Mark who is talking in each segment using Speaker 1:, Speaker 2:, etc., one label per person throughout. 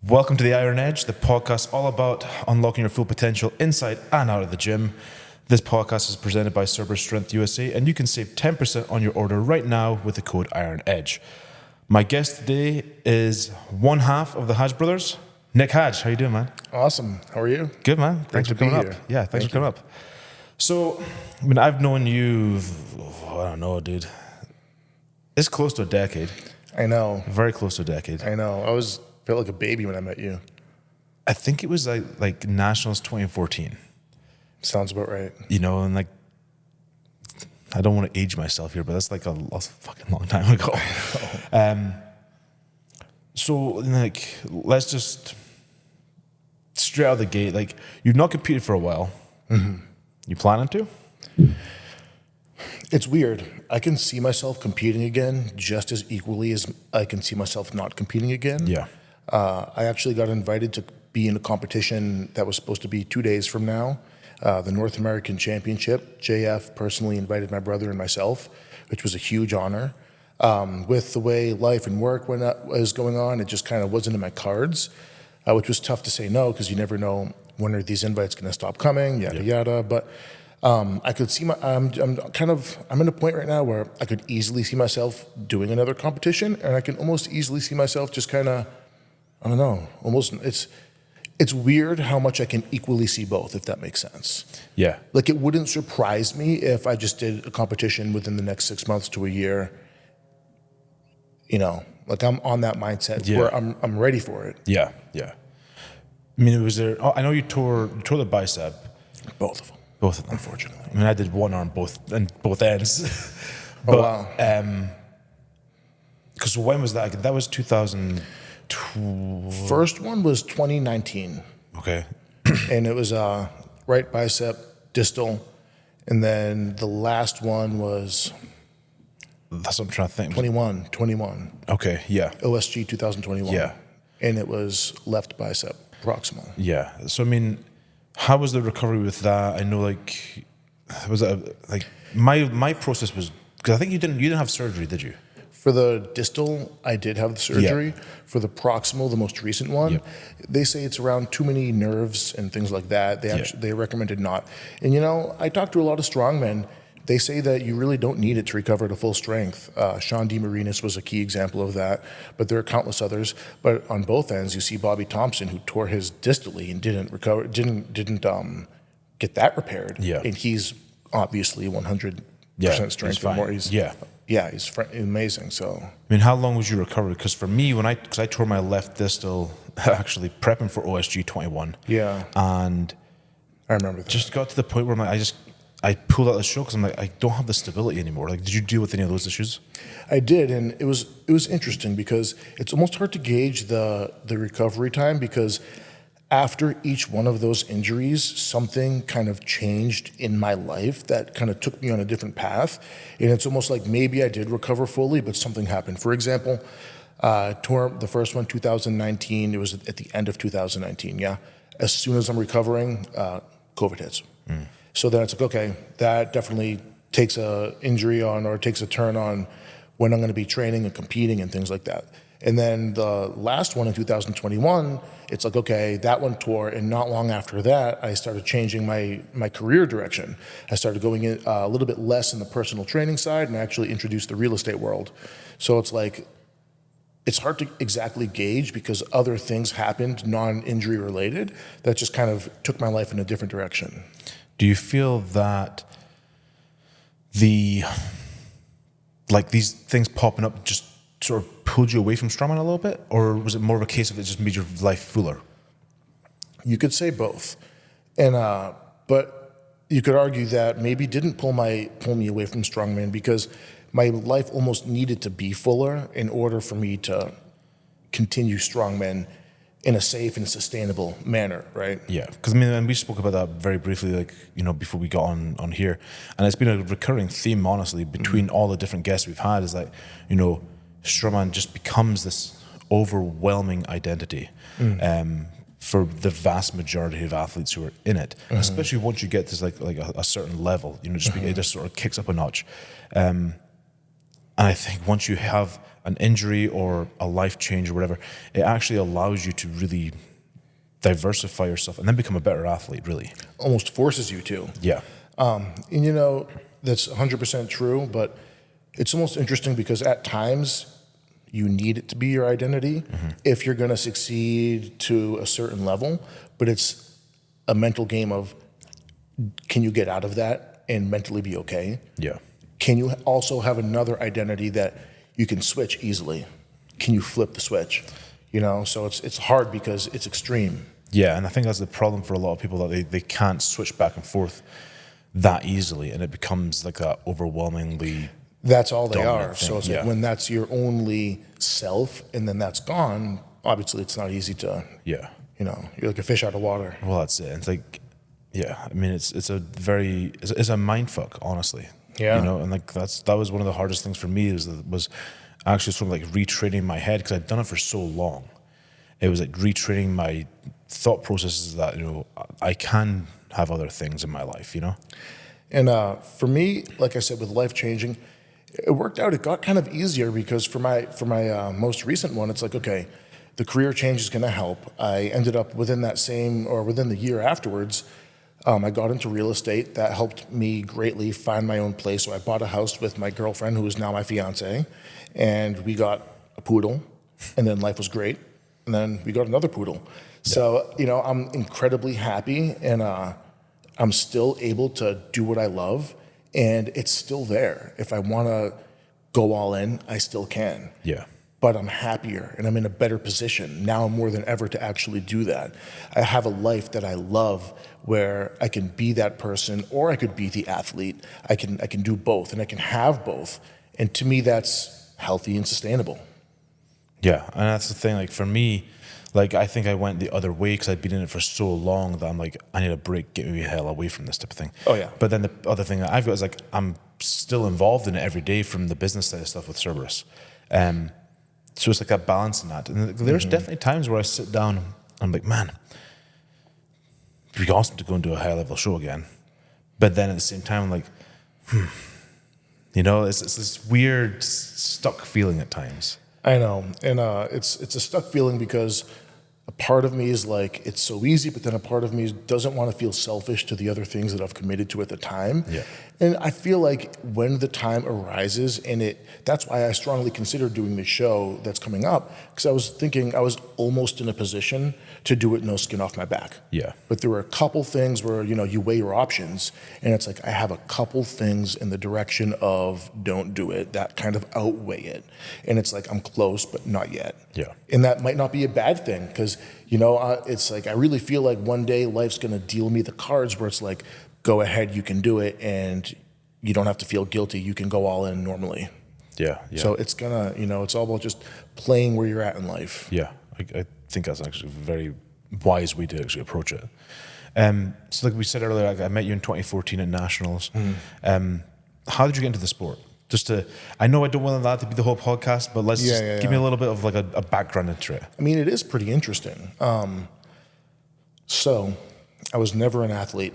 Speaker 1: Welcome to the Iron Edge, the podcast all about unlocking your full potential inside and out of the gym. This podcast is presented by Cerberus Strength USA, and you can save 10% on your order right now with the code IRONEDGE. My guest today is one half of the Hadge Brothers, Nick Hadge. How you doing, man?
Speaker 2: Awesome. How are you?
Speaker 1: Good, man. Thanks for coming up.
Speaker 2: here.
Speaker 1: Yeah, thanks for coming up. So, I mean, I've known you, I don't know, dude. It's close to a decade.
Speaker 2: I know.
Speaker 1: Very close to a decade.
Speaker 2: I know. Felt like a baby when I met you.
Speaker 1: I think it was like Nationals 2014.
Speaker 2: Sounds about right.
Speaker 1: You know, and like, I don't want to age myself here, but that's like a fucking long time ago. So, like, let's just straight out of the gate, like, you've not competed for a while. Mm-hmm. You planning to?
Speaker 2: It's weird. I can see myself competing again just as equally as I can see myself not competing again.
Speaker 1: Yeah.
Speaker 2: I actually got invited to be in a competition that was supposed to be 2 days from now, the North American Championship. JF personally invited my brother and myself, which was a huge honor. With the way life and work was going on, it just kind of wasn't in my cards, which was tough to say no because you never know when are these invites going to stop coming, yada yada. But I could see I'm in a point right now where I could easily see myself doing another competition, and I can almost easily see myself just kind of, I don't know, almost it's weird how much I can equally see both, if that makes sense.
Speaker 1: Yeah.
Speaker 2: Like, it wouldn't surprise me if I just did a competition within the next 6 months to a year. You know, like, I'm on that mindset where I'm ready for it.
Speaker 1: Yeah, yeah. I mean, I know you tore the bicep.
Speaker 2: Both of them.
Speaker 1: Both of them.
Speaker 2: Unfortunately.
Speaker 1: I mean, I did one arm both ends.
Speaker 2: Oh, wow.
Speaker 1: Because when was that? That was 2000.
Speaker 2: First one was 2019.
Speaker 1: Okay.
Speaker 2: And it was right bicep, distal. And then the last one was
Speaker 1: That's what I'm trying to think.
Speaker 2: 21.
Speaker 1: Okay, yeah.
Speaker 2: OSG 2021.
Speaker 1: Yeah.
Speaker 2: And it was left bicep, proximal.
Speaker 1: Yeah. So, I mean, how was the recovery with that? I know, like, was that, like, my process was, because I think you didn't have surgery, did you?
Speaker 2: For the distal, I did have the surgery. Yeah. For the proximal, the most recent one, they say it's around too many nerves and things like that. They recommended not. And, you know, I talked to a lot of strongmen. They say that you really don't need it to recover to full strength. Sean DeMarinis was a key example of that, but there are countless others. But on both ends, you see Bobby Thompson, who tore his distally and didn't get that repaired. Yeah. And he's obviously 100% strength and more. He's amazing. So,
Speaker 1: I mean, how long was your recovery? Because for me, because I tore my left distal, actually prepping for OSG 21.
Speaker 2: Yeah.
Speaker 1: And
Speaker 2: I remember that.
Speaker 1: Just got to the point where I pulled out the show because I'm like, I don't have the stability anymore. Like, did you deal with any of those issues?
Speaker 2: I did, and it was interesting because it's almost hard to gauge the recovery time, because after each one of those injuries, something kind of changed in my life that kind of took me on a different path. And it's almost like maybe I did recover fully, but something happened. For example, tore the first one, 2019. It was at the end of 2019, yeah. As soon as I'm recovering, COVID hits. Mm. So then it's like, okay, that definitely takes a injury on, or takes a turn on when I'm going to be training and competing and things like that. And then the last one in 2021, it's like, okay, that one tore, and not long after that, I started changing my career direction. I started going in a little bit less in the personal training side, and I actually introduced the real estate world. So it's like, it's hard to exactly gauge because other things happened, non-injury related, that just kind of took my life in a different direction.
Speaker 1: Do you feel that these things popping up just sort of pulled you away from Strongman a little bit, or was it more of a case of it just made your life fuller?
Speaker 2: You could say both, and but you could argue that maybe didn't pull me away from Strongman, because my life almost needed to be fuller in order for me to continue Strongman in a safe and sustainable manner, right?
Speaker 1: Yeah, because I mean, and we spoke about that very briefly, like, you know, before we got on here, and it's been a recurring theme, honestly, between all the different guests we've had, is that, you know, Strongman just becomes this overwhelming identity for the vast majority of athletes who are in it, especially once you get to like a certain level, you know, it just sort of kicks up a notch. And I think once you have an injury or a life change or whatever, it actually allows you to really diversify yourself and then become a better athlete, really.
Speaker 2: Almost forces you to.
Speaker 1: Yeah.
Speaker 2: And that's 100% true, but it's almost interesting because at times you need it to be your identity if you're going to succeed to a certain level, but it's a mental game of, can you get out of that and mentally be okay?
Speaker 1: Yeah.
Speaker 2: Can you also have another identity that you can switch easily? Can you flip the switch? So it's hard because it's extreme.
Speaker 1: Yeah, and I think that's the problem for a lot of people, that they can't switch back and forth that easily, and it becomes like that overwhelmingly.
Speaker 2: That's all they
Speaker 1: dominant
Speaker 2: are.
Speaker 1: thing,
Speaker 2: So it's like when that's your only self and then that's gone, obviously it's not easy to,
Speaker 1: Yeah.
Speaker 2: you're like a fish out of water.
Speaker 1: Well, that's it. It's like, yeah, I mean, it's a mind fuck, honestly.
Speaker 2: Yeah.
Speaker 1: And like that was one of the hardest things for me was actually sort of like retraining my head, because I'd done it for so long. It was like retraining my thought processes that, I can have other things in my life,
Speaker 2: And for me, like I said, with life changing, it worked out. It got kind of easier because for my most recent one, it's like, okay, the career change is going to help. I ended up within the year afterwards, I got into real estate. That helped me greatly find my own place. So I bought a house with my girlfriend, who is now my fiance, and we got a poodle, and then life was great. And then we got another poodle. So, I'm incredibly happy, and I'm still able to do what I love, and it's still there. If I want to go all in, I still can.
Speaker 1: Yeah.
Speaker 2: But I'm happier, and I'm in a better position now more than ever to actually do that. I have a life that I love, where I can be that person, or I could be the athlete. I can do both, and I can have both. And to me, that's healthy and sustainable.
Speaker 1: Yeah, and that's the thing. Like for me, like I think I went the other way because I'd been in it for so long that I'm like, I need a break, get me the hell away from this type of thing.
Speaker 2: Oh yeah.
Speaker 1: But then the other thing that I've got is like, I'm still involved in it every day from the business side of stuff with Cerberus. So it's like that balance in that. And there's definitely times where I sit down and I'm like, man, it'd be awesome to go and do a high level show again. But then at the same time, I'm like, it's this weird stuck feeling at times.
Speaker 2: I know, and it's a stuck feeling because a part of me is like, it's so easy, but then a part of me doesn't want to feel selfish to the other things that I've committed to at the time.
Speaker 1: Yeah.
Speaker 2: And I feel like when the time arises, that's why I strongly consider doing the show that's coming up, because I was thinking I was almost in a position to do it no skin off my back.
Speaker 1: Yeah.
Speaker 2: But there were a couple things where, you weigh your options, and it's like I have a couple things in the direction of don't do it that kind of outweigh it. And it's like I'm close, but not yet.
Speaker 1: Yeah.
Speaker 2: And that might not be a bad thing, because, it's like I really feel like one day life's going to deal me the cards where it's like, go ahead, you can do it, and you don't have to feel guilty. You can go all in normally.
Speaker 1: Yeah.
Speaker 2: So it's gonna, it's all about just playing where you're at in life.
Speaker 1: Yeah, I think that's actually a very wise way to actually approach it. So like we said earlier, I met you in 2014 at Nationals. How did you get into the sport? I know I don't want that to be the whole podcast, but let's give me a little bit of like a background into it.
Speaker 2: I mean, it is pretty interesting. So I was never an athlete.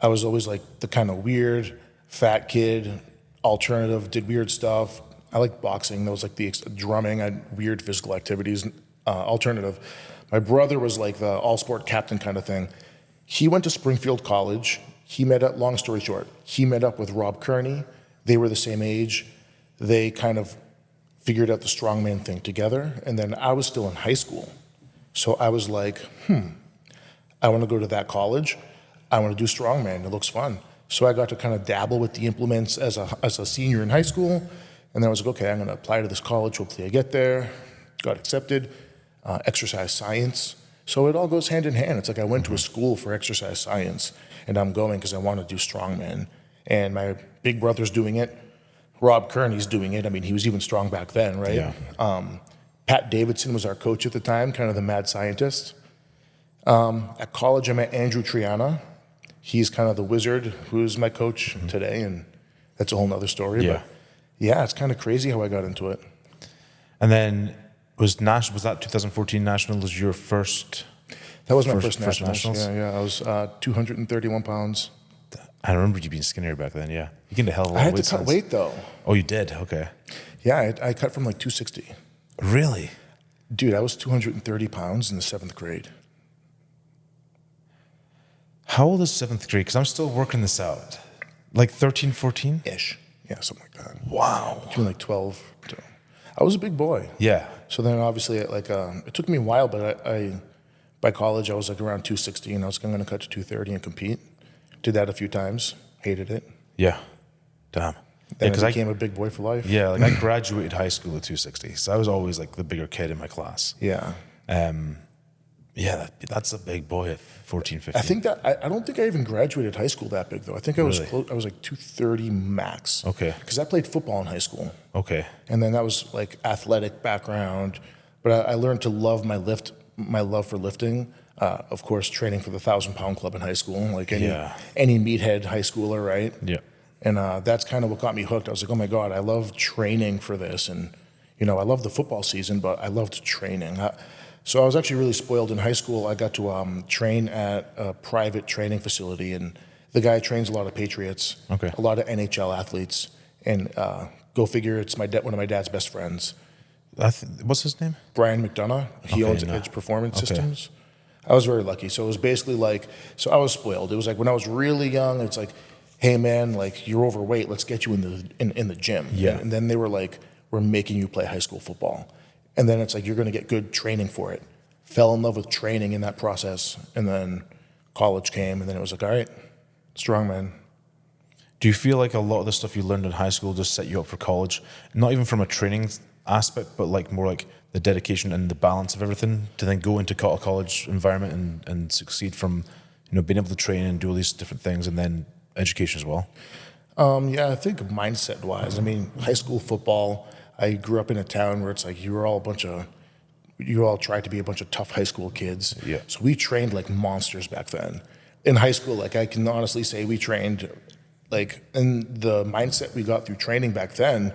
Speaker 2: I was always like the kind of weird, fat kid, alternative, did weird stuff. I liked boxing. That was like the drumming. I had weird physical activities, alternative. My brother was like the all-sport captain kind of thing. He went to Springfield College. Long story short, he met up with Rob Kearney. They were the same age. They kind of figured out the strongman thing together. And then I was still in high school. So I was like, I want to go to that college. I want to do strongman. It looks fun. So I got to kind of dabble with the implements as a senior in high school. And then I was like, okay, I'm going to apply to this college. Hopefully I get there. Got accepted. Exercise science. So it all goes hand in hand. It's like I went to a school for exercise science, and I'm going because I want to do strongman. And my big brother's doing it. Rob Kearney's doing it. I mean, he was even strong back then, right?
Speaker 1: Yeah.
Speaker 2: Pat Davidson was our coach at the time, kind of the mad scientist. At college, I met Andrew Triana. He's kind of the wizard who's my coach today, and that's a whole nother story.
Speaker 1: Yeah.
Speaker 2: But yeah, it's kind of crazy how I got into it.
Speaker 1: And then was that 2014 Nationals your first?
Speaker 2: That was my first Nationals.
Speaker 1: Nationals?
Speaker 2: Yeah. I was 231 pounds.
Speaker 1: I remember you being skinnier back then, yeah. You gained a hell of a lot
Speaker 2: I
Speaker 1: of
Speaker 2: had
Speaker 1: weight
Speaker 2: to cut
Speaker 1: since.
Speaker 2: weight, though.
Speaker 1: Oh, you did? Okay.
Speaker 2: Yeah, I cut from like 260.
Speaker 1: Really?
Speaker 2: Dude, I was 230 pounds in the 7th grade.
Speaker 1: How old is 7th grade? Because I'm still working this out. Like 13, 14?
Speaker 2: Ish. Yeah, something like that.
Speaker 1: Wow.
Speaker 2: Between like 12. I was a big boy.
Speaker 1: Yeah.
Speaker 2: So then obviously it took me a while, but I by college I was like around 260 and I was going to cut to 230 and compete. Did that a few times. Hated it.
Speaker 1: Yeah. Damn.
Speaker 2: Then
Speaker 1: Yeah,
Speaker 2: I became a big boy for life.
Speaker 1: yeah, like I graduated high school at 260, so I was always like the bigger kid in my class.
Speaker 2: Yeah.
Speaker 1: Yeah, that's a big boy at 14, 15.
Speaker 2: I think that I don't think I even graduated high school that big though. I think I was
Speaker 1: Really?
Speaker 2: I was like 230 max.
Speaker 1: Okay.
Speaker 2: Because I played football in high school,
Speaker 1: Okay.
Speaker 2: and then that was like athletic background. But I learned to love my love for lifting. Of course, training for the 1,000-pound club in high school, like any meathead high schooler, right?
Speaker 1: Yeah.
Speaker 2: And that's kind of what got me hooked. I was like, oh my God, I love training for this. And, you know, I love the football season, but I loved training. So I was actually really spoiled in high school. I got to train at a private training facility. And the guy trains a lot of Patriots,
Speaker 1: Okay.
Speaker 2: a lot of NHL athletes. And go figure, it's one of my dad's best friends.
Speaker 1: What's his name?
Speaker 2: Brian McDonough. He owns Edge Performance Systems. I was very lucky. So it was basically like, so I was spoiled. It was like when I was really young, it's like, hey man, like you're overweight, let's get you in the gym.
Speaker 1: Yeah.
Speaker 2: And then they were like, we're making you play high school football. And then it's like, you're gonna get good training for it. Fell in love with training in that process. And then college came and then it was like, all right, strongman.
Speaker 1: Do you feel like a lot of the stuff you learned in high school just set you up for college? Not even from a training aspect, but like more like the dedication and the balance of everything to then go into a college environment and succeed from, you know, being able to train and do all these different things and then education as well?
Speaker 2: Yeah, I think mindset wise, I mean, high school football, I grew up in a town where it's like you all tried to be a bunch of tough high school kids.
Speaker 1: Yeah.
Speaker 2: So we trained like monsters back then. In high school, like I can honestly say we trained like, and the mindset we got through training back then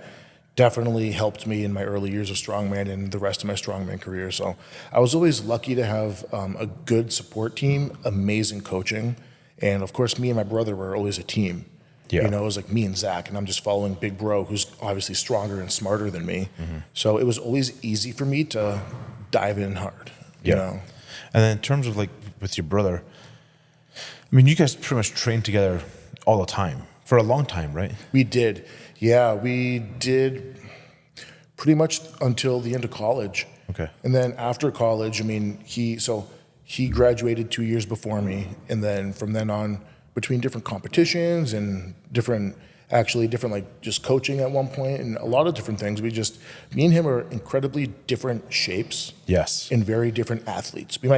Speaker 2: definitely helped me in my early years of strongman and the rest of my strongman career. So I was always lucky to have a good support team, amazing coaching. And of course, me and my brother were always a team.
Speaker 1: Yeah.
Speaker 2: You know, it was like me and Zach, and I'm just following Big Bro, who's obviously stronger and smarter than me. Mm-hmm. So it was always easy for me to dive in hard.
Speaker 1: Yeah.
Speaker 2: You know?
Speaker 1: And then in terms of like with your brother, I mean, you guys pretty much trained together all the time for a long time, right?
Speaker 2: We did. Yeah, we did pretty much until the end of college.
Speaker 1: Okay.
Speaker 2: And then after college, I mean, he graduated 2 years before me, and then from then on, between different competitions and different like just coaching at one point and a lot of different things, me and him are incredibly different shapes.
Speaker 1: Yes.
Speaker 2: And very different athletes. We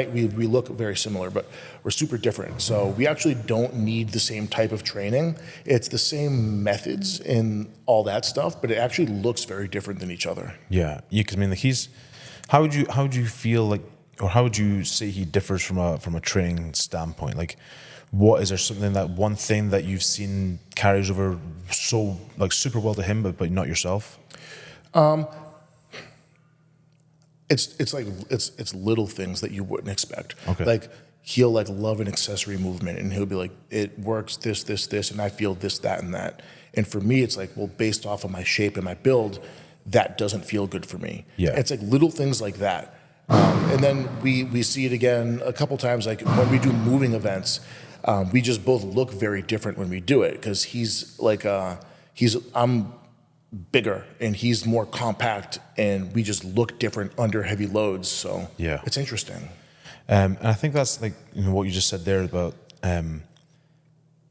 Speaker 2: look very similar, but we're super different. So we actually don't need the same type of training. It's the same methods and all that stuff, but it actually looks very different than each other.
Speaker 1: Yeah. Because I mean, like how would you feel like, or how would you say he differs from a training standpoint? Like, what is there something that one thing that you've seen carries over so like super well to him, but not yourself?
Speaker 2: It's little things that you wouldn't expect.
Speaker 1: Okay.
Speaker 2: Like he'll like love an accessory movement and he'll be like, it works this, and I feel this, that, and that. And for me, it's like, well, based off of my shape and my build, that doesn't feel good for me.
Speaker 1: Yeah.
Speaker 2: It's like little things like that. And then we see it again a couple times, like when we do moving events, we just both look very different when we do it because I'm bigger and he's more compact and we just look different under heavy loads. So
Speaker 1: yeah,
Speaker 2: it's interesting.
Speaker 1: And I think that's like, you know, what you just said there about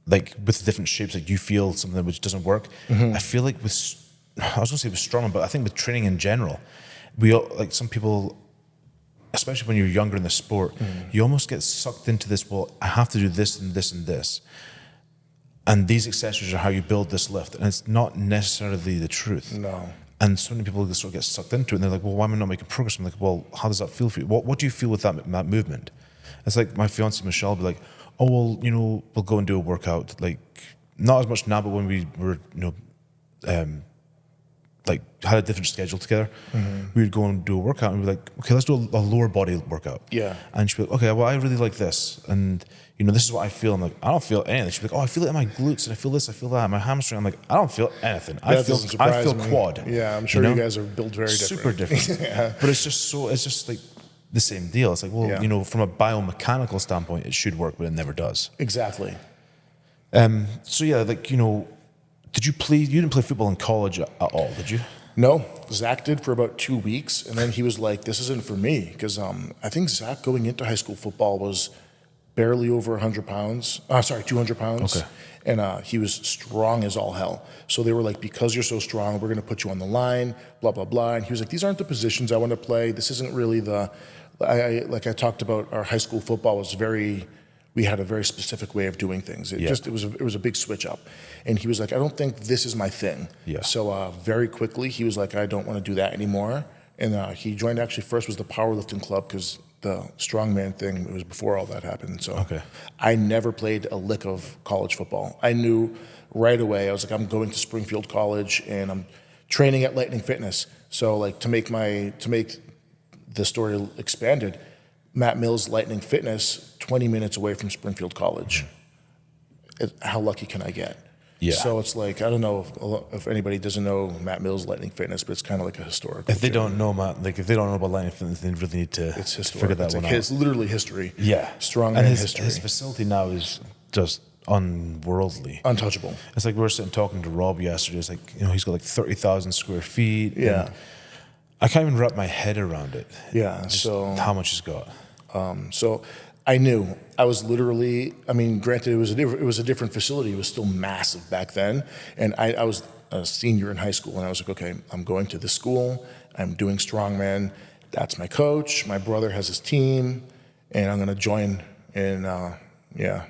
Speaker 1: like with the different shapes, like you feel something which doesn't work. Mm-hmm. I feel like I was gonna say with strongman, but I think with training in general, we all, like some people, especially when you're younger in the sport, you almost get sucked into this, well, I have to do this and this and this. And these accessories are how you build this lift. And it's not necessarily the truth.
Speaker 2: No.
Speaker 1: And so many people just sort of get sucked into it. And they're like, well, why am I not making progress? I'm like, well, how does that feel for you? What do you feel with that movement? It's like my fiance, Michelle, will be like, oh, well, you know, we'll go and do a workout. Like, not as much now, but when we were, you know, like had a different schedule together. We would go and do a workout, and we'd be like, okay, let's do a lower body workout.
Speaker 2: Yeah.
Speaker 1: And she'd be like, okay, well, I really like this, and this is what I feel. I'm like, I don't feel anything. She'd be like, oh, I feel it in my glutes, and I feel this, I feel that, my hamstring. I'm like, I don't feel anything. I feel
Speaker 2: me.
Speaker 1: quad.
Speaker 2: Yeah, I'm sure you guys are built very
Speaker 1: super different.
Speaker 2: Yeah.
Speaker 1: But it's just like the same deal. It's like, well,
Speaker 2: Yeah.
Speaker 1: from a biomechanical standpoint, it should work, but it never does.
Speaker 2: Exactly.
Speaker 1: So yeah, like did you play? You didn't play football in college at all, did you?
Speaker 2: No, Zach did for about 2 weeks, and then he was like, "This isn't for me," because I think Zach going into high school football was barely over 100 pounds. 200 pounds.
Speaker 1: Okay.
Speaker 2: And he was strong as all hell. So they were like, because you're so strong, we're going to put you on the line, blah, blah, blah. And he was like, these aren't the positions I want to play. This isn't really like I talked about, our high school football was we had a very specific way of doing things. It was a big switch up. And he was like, I don't think this is my thing.
Speaker 1: Yeah.
Speaker 2: So very quickly, he was like, I don't want to do that anymore. And he joined, actually first was the powerlifting club, because the Strongman thing, it was before all that happened. So
Speaker 1: okay.
Speaker 2: I never played a lick of college football. I knew right away, I was like, I'm going to Springfield College and I'm training at Lightning Fitness. So like to make the story expanded, Matt Mills Lightning Fitness, 20 minutes away from Springfield College. How lucky can I get?
Speaker 1: Yeah.
Speaker 2: So it's like, I don't know if anybody doesn't know Matt Mills Lightning Fitness, but it's kind of like a historical.
Speaker 1: If they don't know if they don't know about Lightning Fitness, they really need to figure that one out.
Speaker 2: It's literally history.
Speaker 1: Yeah.
Speaker 2: Strongman history.
Speaker 1: His facility now is just unworldly.
Speaker 2: Untouchable.
Speaker 1: It's like we were sitting talking to Rob yesterday. It's like, he's got like 30,000 square feet.
Speaker 2: Yeah.
Speaker 1: And I can't even wrap my head around it.
Speaker 2: Yeah.
Speaker 1: Just
Speaker 2: so
Speaker 1: how much he's got.
Speaker 2: So I knew. I was literally, granted, it was a different facility. It was still massive back then. And I was a senior in high school, and I was like, okay, I'm going to this school. I'm doing Strongman. That's my coach. My brother has his team, and I'm going to join. And yeah.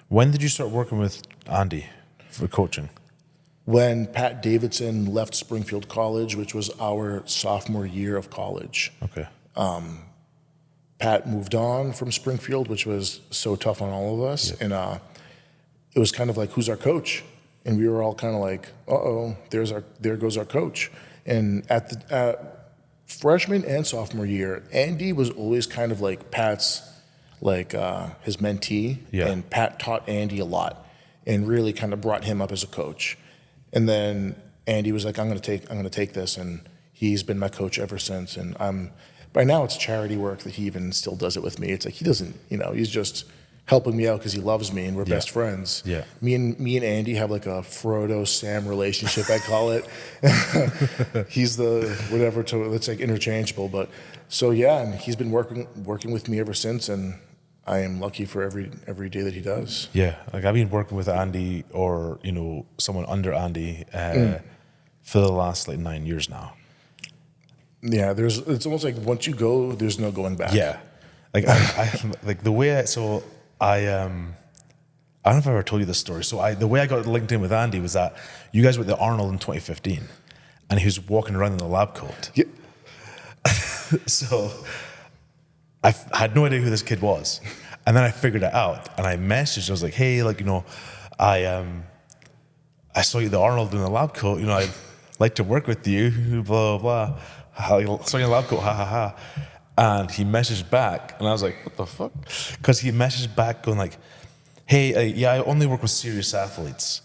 Speaker 1: When did you start working with Andy for coaching?
Speaker 2: When Pat Davidson left Springfield College, which was our sophomore year of college.
Speaker 1: Okay.
Speaker 2: Pat moved on from Springfield, which was so tough on all of us.
Speaker 1: Yep.
Speaker 2: And it was kind of like, who's our coach? And we were all kind of like, uh-oh, there goes our coach. And at the freshman and sophomore year, Andy was always kind of like Pat's, his mentee.
Speaker 1: Yeah.
Speaker 2: And Pat taught Andy a lot and really kind of brought him up as a coach. And then Andy was like, I'm going to take this. And he's been my coach ever since. And by now it's charity work that he even still does it with me. It's like he doesn't, he's just helping me out because he loves me and we're best friends.
Speaker 1: Yeah.
Speaker 2: Me and Andy have like a Frodo Sam relationship, I call it. He's the whatever it's like interchangeable. But so yeah, and he's been working with me ever since, and I am lucky for every day that he does.
Speaker 1: Yeah, like I've been working with Andy or someone under Andy for the last 9 years now.
Speaker 2: Yeah, it's almost like once you go, there's no going back.
Speaker 1: Yeah, like I like the way I don't know if I ever told you this story. So the way I got linked in with Andy was that you guys were at the Arnold in 2015, and he was walking around in the lab coat.
Speaker 2: Yeah.
Speaker 1: So I had no idea who this kid was, and then I figured it out, and I messaged. I was like, "Hey, I saw you at the Arnold in the lab coat. I'd like to work with you." Blah blah blah. Saw you in the lab coat. Ha ha ha. And he messaged back, and I was like, "What the fuck?" Because he messaged back going like, "Hey, yeah, I only work with serious athletes."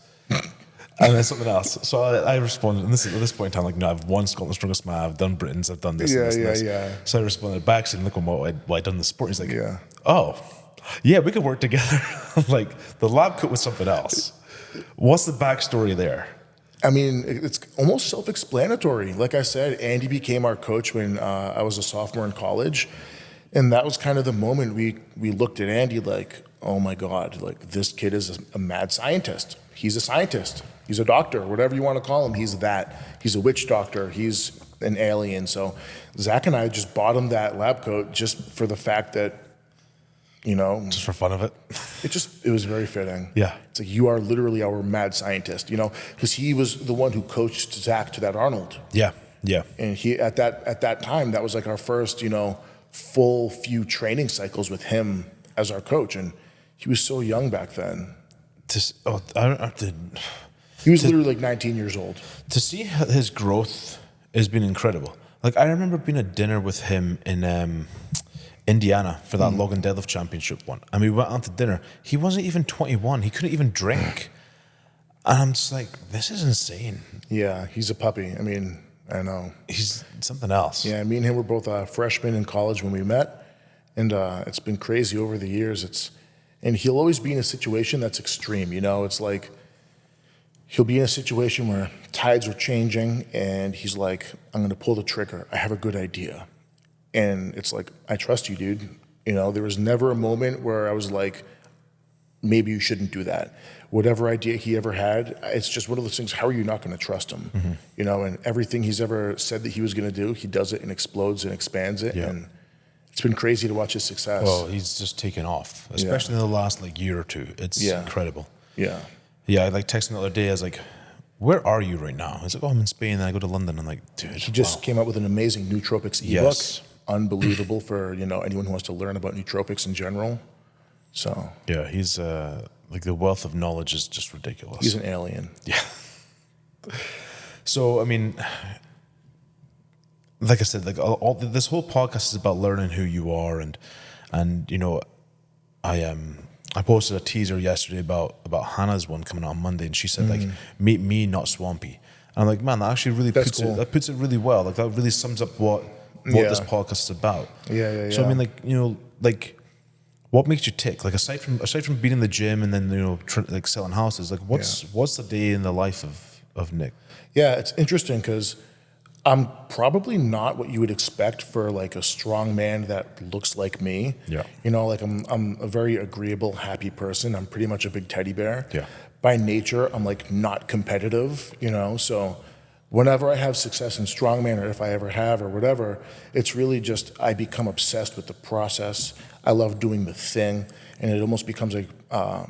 Speaker 1: And then something else. So I responded, and at this point in time, like, no, I've won Scotland's Strongest Man, I've done Britain's, I've done this, and this, and this.
Speaker 2: Yeah.
Speaker 1: So I responded back saying, look what I'd done in the sport. He's like,
Speaker 2: Yeah.
Speaker 1: oh, yeah, we could work together. Like, the lab coat was something else. What's the backstory there?
Speaker 2: It's almost self-explanatory. Like I said, Andy became our coach when I was a sophomore in college. And that was kind of the moment we looked at Andy like, oh my God, like this kid is a mad scientist. He's a scientist. He's a doctor, whatever you want to call him. He's that. He's a witch doctor. He's an alien. So Zach and I just bought him that lab coat just for the fact that,
Speaker 1: just for fun of it.
Speaker 2: It was very fitting.
Speaker 1: Yeah.
Speaker 2: It's like, you are literally our mad scientist, because he was the one who coached Zach to that Arnold.
Speaker 1: Yeah. Yeah.
Speaker 2: And he, at that time, that was like our first, full few training cycles with him as our coach. And he was so young back then. He was literally like 19 years old.
Speaker 1: To see his growth has been incredible. Like I remember being at dinner with him in Indiana for that log and deadlift championship one, and we went out to dinner. He wasn't even 21. He couldn't even drink, and I'm just like, this is insane.
Speaker 2: Yeah, he's a puppy. I mean, I know.
Speaker 1: He's something else.
Speaker 2: Yeah, me and him were both freshmen in college when we met, and it's been crazy over the years. And he'll always be in a situation that's extreme. You know, it's like he'll be in a situation where tides are changing, and he's like, "I'm going to pull the trigger. I have a good idea," and it's like, "I trust you, dude." You know, there was never a moment where I was like, maybe you shouldn't do that. Whatever idea he ever had, it's just one of those things, how are you not going to trust him?
Speaker 1: Mm-hmm.
Speaker 2: You know, and everything he's ever said that he was going to do, he does it and explodes and expands it.
Speaker 1: Yeah.
Speaker 2: And it's been crazy to watch his success.
Speaker 1: Well, he's just taken off, especially in the last like year or two. It's incredible.
Speaker 2: Yeah.
Speaker 1: Yeah, I like texting the other day. I was like, "Where are you right now?" He's like, "Oh, I'm in Spain." And I go to London. I'm like, "Dude,
Speaker 2: He just came out with an amazing nootropics ebook.
Speaker 1: Yes.
Speaker 2: Unbelievable for, you know, anyone who wants to learn about nootropics in general. So
Speaker 1: yeah, he's like the wealth of knowledge is just ridiculous.
Speaker 2: he's an alien.
Speaker 1: Yeah. So I mean, like I said, like this whole podcast is about learning who you are, and you know, I posted a teaser yesterday about Hannah's one coming out on Monday, and she said like, "Meet me, not Swampy." And I'm like, man, that actually really
Speaker 2: That's
Speaker 1: puts
Speaker 2: cool.
Speaker 1: it really well. Like that really sums up what this podcast is about.
Speaker 2: Yeah.
Speaker 1: So I mean, like, you know, like, what makes you tick? Like aside from being in the gym and then, you know, like selling houses, like what's the day in the life of Nick?
Speaker 2: Yeah, it's interesting because I'm probably not what you would expect for like a strong man that looks like me.
Speaker 1: Yeah.
Speaker 2: You know, like I'm a very agreeable, happy person. I'm pretty much a big teddy bear.
Speaker 1: Yeah.
Speaker 2: By nature, I'm like not competitive, you know, so whenever I have success in strongman, or if I ever have or whatever, it's really just I become obsessed with the process. I love doing the thing, and it almost becomes like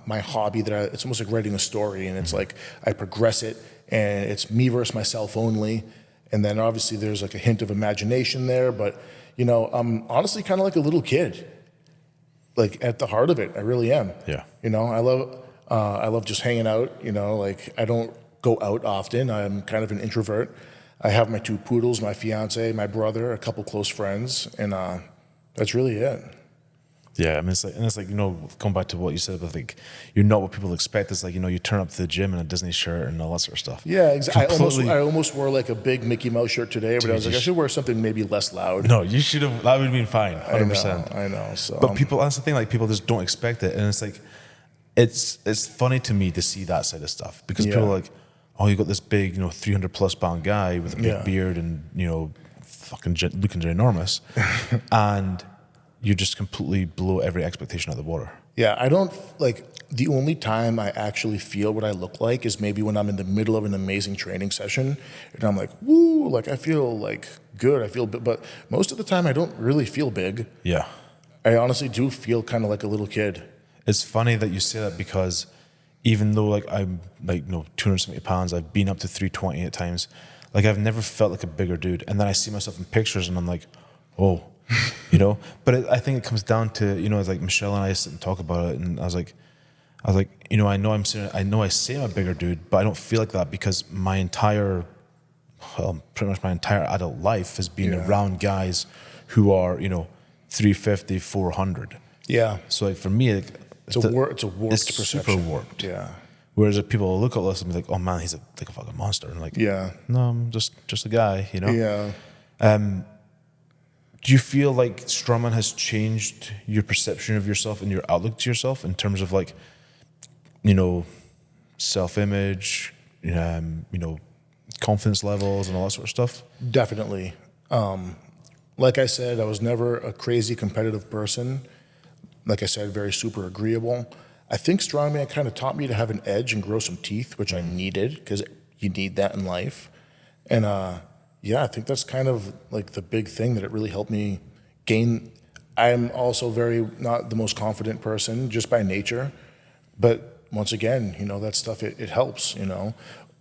Speaker 2: my hobby. It's almost like writing a story, and it's like I progress it, and it's me versus myself only. And then obviously there's like a hint of imagination there, but you know, I'm honestly kind of like a little kid. Like at the heart of it, I really am.
Speaker 1: Yeah.
Speaker 2: You know, I love just hanging out. You know, like I don't go out often. I'm kind of an introvert. I have my 2 poodles, my fiance, my brother, a couple close friends, and that's really it.
Speaker 1: Yeah, I mean, it's like, you know, going back to what you said about like you're not what people expect. It's like, you know, you turn up to the gym in a Disney shirt and all that sort of stuff.
Speaker 2: Yeah, exactly.
Speaker 1: Completely.
Speaker 2: I almost wore like a big Mickey Mouse shirt today, but I was like, I should wear something maybe less loud.
Speaker 1: No, you should have. That would have been fine, 100%.
Speaker 2: I know. So,
Speaker 1: But people, that's the thing. Like people just don't expect it, and it's like, it's funny to me to see that side of stuff because people are like, oh, you got this big, you know, 300+ pound guy with a big beard and, you know, fucking looking ginormous, and you just completely blow every expectation out of the water.
Speaker 2: Yeah, I don't like the only time I actually feel what I look like is maybe when I'm in the middle of an amazing training session and I'm like, woo, like I feel like good. I feel, but most of the time I don't really feel big.
Speaker 1: Yeah.
Speaker 2: I honestly do feel kind of like a little kid.
Speaker 1: It's funny that you say that because even though like I'm like, you know, 270 pounds, I've been up to 320 at times. Like I've never felt like a bigger dude. And then I see myself in pictures and I'm like, oh, you know, but I think it comes down to, you know, it's like Michelle and I sit and talk about it, and I was like, you know, I know I say I'm a bigger dude, but I don't feel like that because pretty much my entire adult life has been around guys who are, you know, 350, 400.
Speaker 2: Yeah.
Speaker 1: So like for me, like,
Speaker 2: it's a warped
Speaker 1: it's
Speaker 2: perception.
Speaker 1: super warped.
Speaker 2: Yeah.
Speaker 1: Whereas if people look at us and be like, oh man, he's like a fucking monster, and like, no, I'm just a guy, you know.
Speaker 2: Yeah.
Speaker 1: Do you feel like Strongman has changed your perception of yourself and your outlook to yourself in terms of like, you know, self-image, you know, confidence levels and all that sort of stuff?
Speaker 2: Definitely. Like I said, I was never a crazy competitive person. Like I said, very super agreeable. I think Strongman kind of taught me to have an edge and grow some teeth, which I needed because you need that in life. And yeah, I think that's kind of like the big thing that it really helped me gain. I'm also very not the most confident person just by nature, but once again, you know, that stuff, it helps, you know.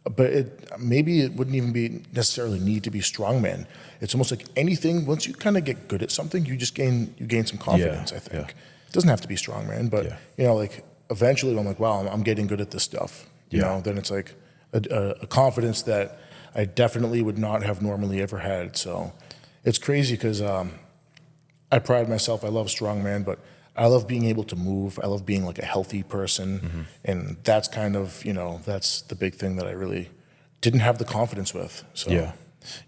Speaker 2: But maybe it wouldn't even be necessarily need to be strongman. It's almost like anything, once you kind of get good at something, you gain some confidence, I think. It doesn't have to be strongman, but you know, like eventually I'm like, wow, I'm getting good at this stuff. You know, then it's like, a confidence that I definitely would not have normally ever had. So it's crazy because I pride myself. I love strongman, but I love being able to move. I love being like a healthy person. And that's kind of, that's the big thing that I really didn't have the confidence with. So
Speaker 1: Yeah.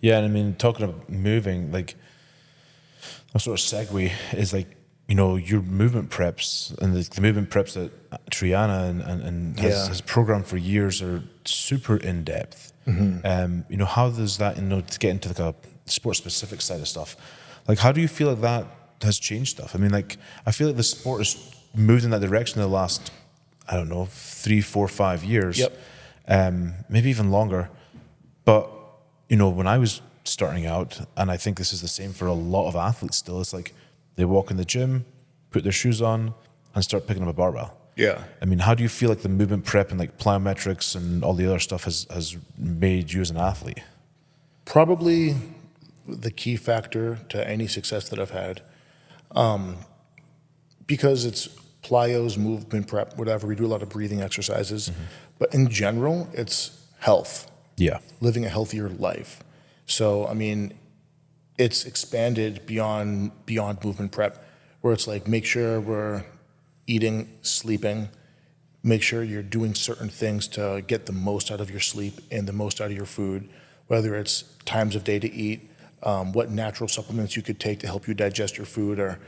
Speaker 1: Yeah. And I mean, talking about moving, like a sort of segue is like, your movement preps and the movement preps that Triana and has programmed for years are super in depth. How does that, to get into like a sport specific side of stuff, like how do you feel like that has changed stuff? I mean, like I feel like the sport has moved in that direction in the last, I don't know, 3, 4, 5 years, maybe even longer. But when I was starting out, and I think this is the same for a lot of athletes still, it's like they walk in the gym, put their shoes on, and start picking up a barbell.
Speaker 2: Yeah.
Speaker 1: I mean, how do you feel like the movement prep and like plyometrics and all the other stuff has made you as an athlete?
Speaker 2: Probably the key factor to any success that I've had, because it's plyos, movement prep, whatever. We do a lot of breathing exercises, but in general, it's health.
Speaker 1: Yeah.
Speaker 2: Living a healthier life. So, I mean, it's expanded beyond movement prep, where it's like make sure we're eating, sleeping, make sure you're doing certain things to get the most out of your sleep and the most out of your food, whether it's times of day to eat, what natural supplements you could take to help you digest your food, or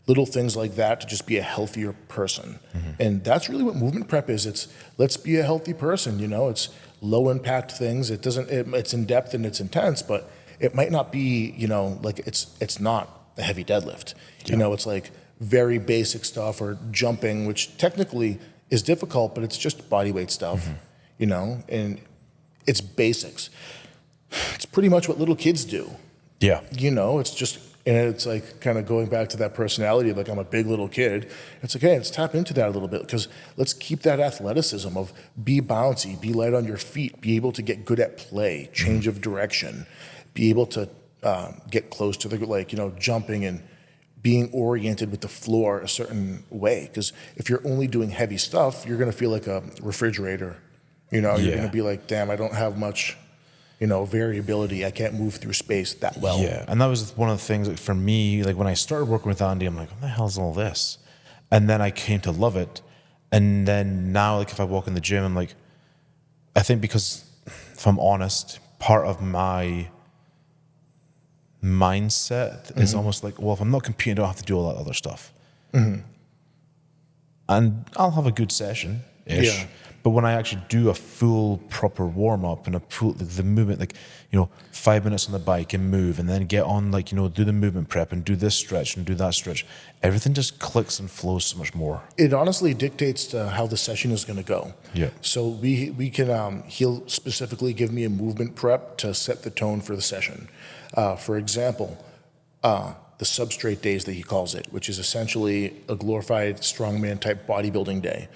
Speaker 2: little things like that to just be a healthier person. And that's really what movement prep is. It's let's be a healthy person, it's low impact things. It's in depth and it's intense, but it might not be, like it's not a heavy deadlift. It's like very basic stuff, or jumping, which technically is difficult, but it's just body weight stuff, and it's basics. It's pretty much what little kids do.
Speaker 1: Yeah.
Speaker 2: It's just, and it's like kind of going back to that personality of like, I'm a big little kid. It's like, hey, let's tap into that a little bit, because let's keep that athleticism of be bouncy, be light on your feet, be able to get good at play, change of direction, be able to get close to the, jumping and being oriented with the floor a certain way. Because if you're only doing heavy stuff, you're going to feel like a refrigerator. You're going to be like, damn, I don't have much, variability. I can't move through space that well.
Speaker 1: Yeah, and that was one of the things, like, for me, like when I started working with Andy, I'm like, what the hell is all this? And then I came to love it. And then now, like if I walk in the gym, I'm like, I think because, if I'm honest, part of my mindset is almost like, well, if I'm not competing, I don't have to do all that other stuff. And I'll have a good session-ish.
Speaker 2: Yeah.
Speaker 1: But when I actually do a full proper warm up and the movement, like, 5 minutes on the bike and move, and then get on, like, do the movement prep and do this stretch and do that stretch, everything just clicks and flows so much more.
Speaker 2: It honestly dictates to how the session is going to go.
Speaker 1: Yeah.
Speaker 2: So we can, he'll specifically give me a movement prep to set the tone for the session. For example, the substrate days that he calls it, which is essentially a glorified strongman type bodybuilding day.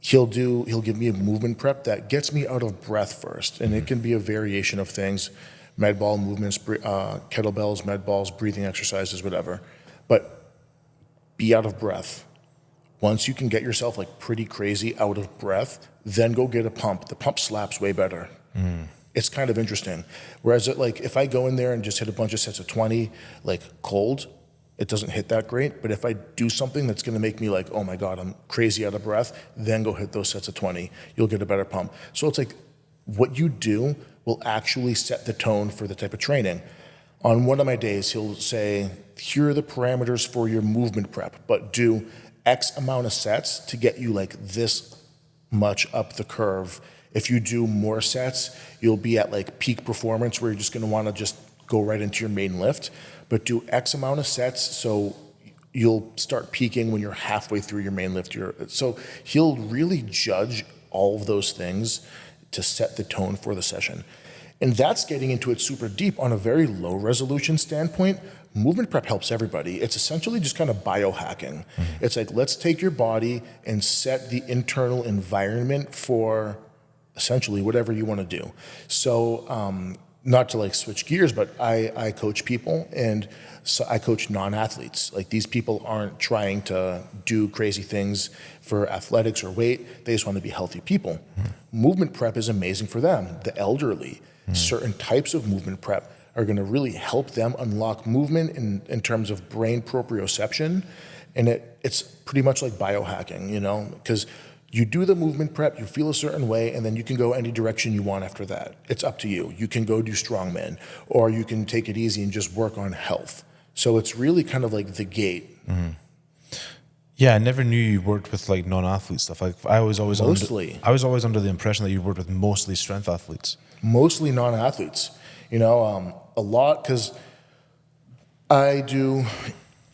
Speaker 2: He'll give me a movement prep that gets me out of breath first, and it can be a variation of things, med ball movements, kettlebells, med balls, breathing exercises, whatever. But be out of breath. Once you can get yourself like pretty crazy out of breath, then go get a pump. The pump slaps way better. It's kind of interesting. Whereas if I go in there and just hit a bunch of sets of 20, like cold, it doesn't hit that great. But if I do something that's going to make me like, oh my God, I'm crazy out of breath, then go hit those sets of 20. You'll get a better pump. So it's like what you do will actually set the tone for the type of training. On one of my days, he'll say, here are the parameters for your movement prep, but do X amount of sets to get you like this much up the curve. If you do more sets, you'll be at like peak performance where you're just going to want to just go right into your main lift. But do X amount of sets so you'll start peaking when you're halfway through your main lift. So he'll really judge all of those things to set the tone for the session. And that's getting into it super deep. On a very low resolution standpoint, movement prep helps everybody. It's essentially just kind of biohacking. It's like, let's take your body and set the internal environment for essentially whatever you want to do. So not to like switch gears, but I coach people, and so I coach non-athletes. Like these people aren't trying to do crazy things for athletics or weight. They just want to be healthy people. Movement prep is amazing for them. The elderly, certain types of movement prep are going to really help them unlock movement in terms of brain proprioception. And it's pretty much like biohacking, you know, because you do the movement prep, you feel a certain way, and then you can go any direction you want after that. It's up to you. You can go do strongman, or you can take it easy and just work on health. So it's really kind of like the gate.
Speaker 1: Yeah, I never knew you worked with like non-athlete stuff. Like I was always under the impression that you worked with mostly strength athletes.
Speaker 2: Mostly non-athletes, you know, a lot, because I do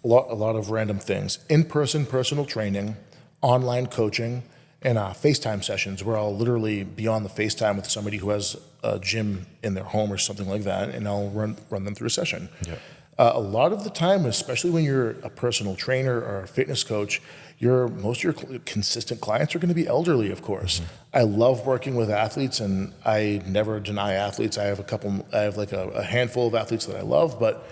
Speaker 2: a lot of random things. In-person personal training, online coaching, and FaceTime sessions where I'll literally be on the FaceTime with somebody who has a gym in their home or something like that, and I'll run them through a session.
Speaker 1: Yeah.
Speaker 2: A lot of the time, especially when you're a personal trainer or a fitness coach, most of your consistent clients are going to be elderly, of course. I love working with athletes, and I never deny athletes. I have like a handful of athletes that I love, but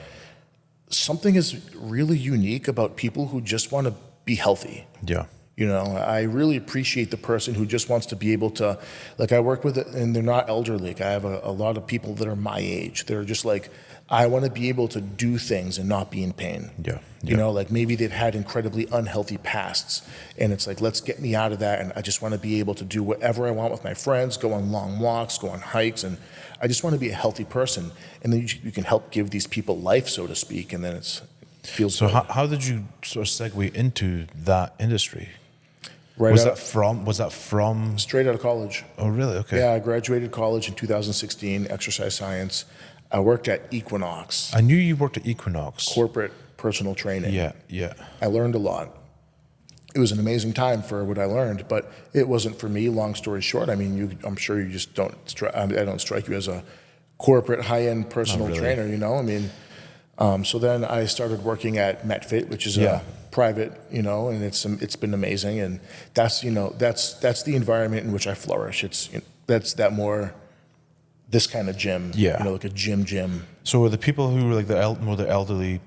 Speaker 2: something is really unique about people who just want to be healthy.
Speaker 1: Yeah.
Speaker 2: You know, I really appreciate the person who just wants to be able to, like I work with, and they're not elderly. Like I have a lot of people that are my age. They're just like, I want to be able to do things and not be in pain.
Speaker 1: Yeah.
Speaker 2: You know, like maybe they've had incredibly unhealthy pasts, and it's like, let's get me out of that. And I just want to be able to do whatever I want with my friends, go on long walks, go on hikes. And I just want to be a healthy person. And then you can help give these people life, so to speak. And then it feels
Speaker 1: so.
Speaker 2: good.
Speaker 1: How did you sort of segue into that industry?
Speaker 2: Right
Speaker 1: Was that from
Speaker 2: straight out of college?
Speaker 1: Oh, really? Okay.
Speaker 2: Yeah, I graduated college in 2016, exercise science. I worked at Equinox.
Speaker 1: I knew you worked at Equinox.
Speaker 2: Corporate personal training.
Speaker 1: Yeah.
Speaker 2: I learned a lot. It was an amazing time for what I learned, but it wasn't for me. Long story short, I mean, I'm sure you just don't. I don't strike you as a corporate high-end personal trainer. You know, I mean. So then I started working at MetFit, which is a private, you know, and it's been amazing, and that's the environment in which I flourish. That's this kind of gym, you know, like a gym.
Speaker 1: So are the people who are like the elderly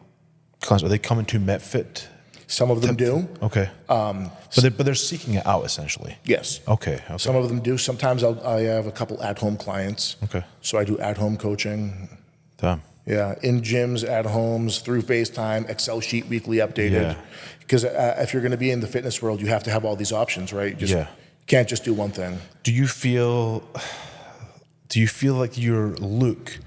Speaker 1: clients, are they coming to MetFit?
Speaker 2: Some of them do.
Speaker 1: Okay. But they're seeking it out essentially.
Speaker 2: Yes.
Speaker 1: Okay.
Speaker 2: Some of them do. Sometimes I have a couple at-home clients.
Speaker 1: Okay.
Speaker 2: So I do at-home coaching.
Speaker 1: Damn.
Speaker 2: Yeah, in gyms, at homes, through FaceTime, Excel sheet weekly updated.
Speaker 1: Yeah.
Speaker 2: Because if you're going to be in the fitness world, you have to have all these options, right? You can't just do one thing.
Speaker 1: Do you feel like your look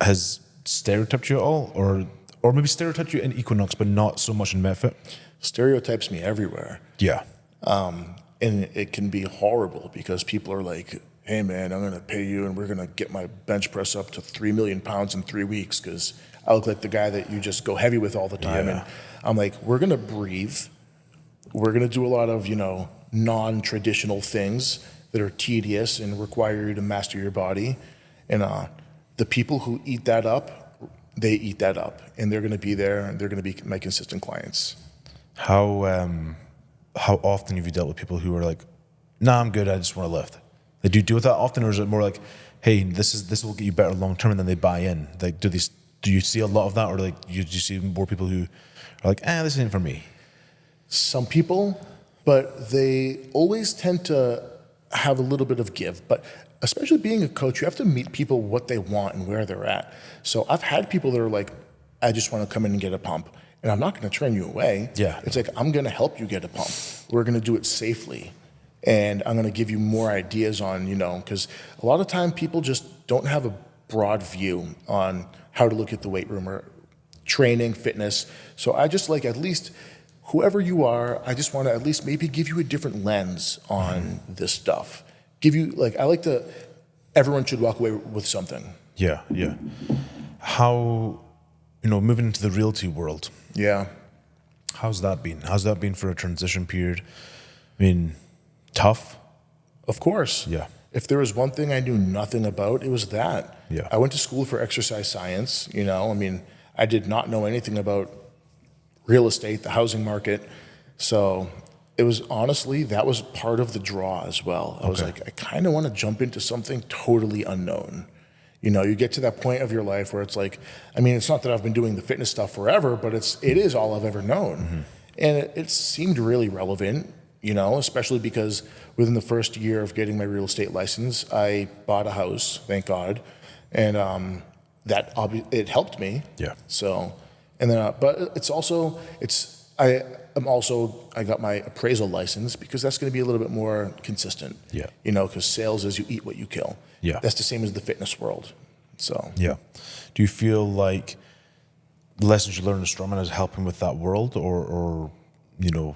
Speaker 1: has stereotyped you at all, or maybe stereotyped you in Equinox, but not so much in MetFit?
Speaker 2: Stereotypes me everywhere.
Speaker 1: Yeah.
Speaker 2: And it can be horrible because people are like, hey man, I'm going to pay you and we're going to get my bench press up to 3 million pounds in 3 weeks because I look like the guy that you just go heavy with all the time.
Speaker 1: Yeah.
Speaker 2: And I'm like, we're going to breathe. We're going to do a lot of, you know, non-traditional things that are tedious and require you to master your body. And the people who eat that up, they eat that up. And they're going to be there and they're going to be my consistent clients.
Speaker 1: How often have you dealt with people who are like, nah, I'm good, I just want to lift? Like, do you deal with that often, or is it more like, hey, this will get you better long term, and then they buy in? Like, do you see a lot of that, or like do you see more people who are like, this isn't for me?
Speaker 2: Some people, but they always tend to have a little bit of give. But especially being a coach, you have to meet people what they want and where they're at. So I've had people that are like, I just want to come in and get a pump, and I'm not going to turn you away.
Speaker 1: Yeah.
Speaker 2: It's like, I'm going to help you get a pump. We're going to do it safely. And I'm going to give you more ideas on, you know, because a lot of time people just don't have a broad view on how to look at the weight room or training, fitness. So I just like, at least whoever you are, I just want to at least maybe give you a different lens on this stuff. Give you, like, everyone should walk away with something.
Speaker 1: Yeah. How, you know, moving into the realty world.
Speaker 2: Yeah.
Speaker 1: How's that been? How's that been for a transition period? I mean, tough?
Speaker 2: Of course.
Speaker 1: Yeah.
Speaker 2: If there was one thing I knew nothing about, it was that.
Speaker 1: Yeah.
Speaker 2: I went to school for exercise science, you know. I mean, I did not know anything about real estate, the housing market. So it was honestly, that was part of the draw as well. I was like, I kind of want to jump into something totally unknown. You know, you get to that point of your life where it's like, I mean, it's not that I've been doing the fitness stuff forever, but it is all I've ever known. And it seemed really relevant, you know, especially because within the first year of getting my real estate license, I bought a house, thank God. And it helped me.
Speaker 1: Yeah.
Speaker 2: So, and then, but it's also, I got my appraisal license because that's going to be a little bit more consistent.
Speaker 1: Yeah.
Speaker 2: You know, because sales is you eat what you kill.
Speaker 1: Yeah.
Speaker 2: That's the same as the fitness world. So.
Speaker 1: Yeah. Do you feel like the lessons you learned in Strongman is helping with that world, or you know?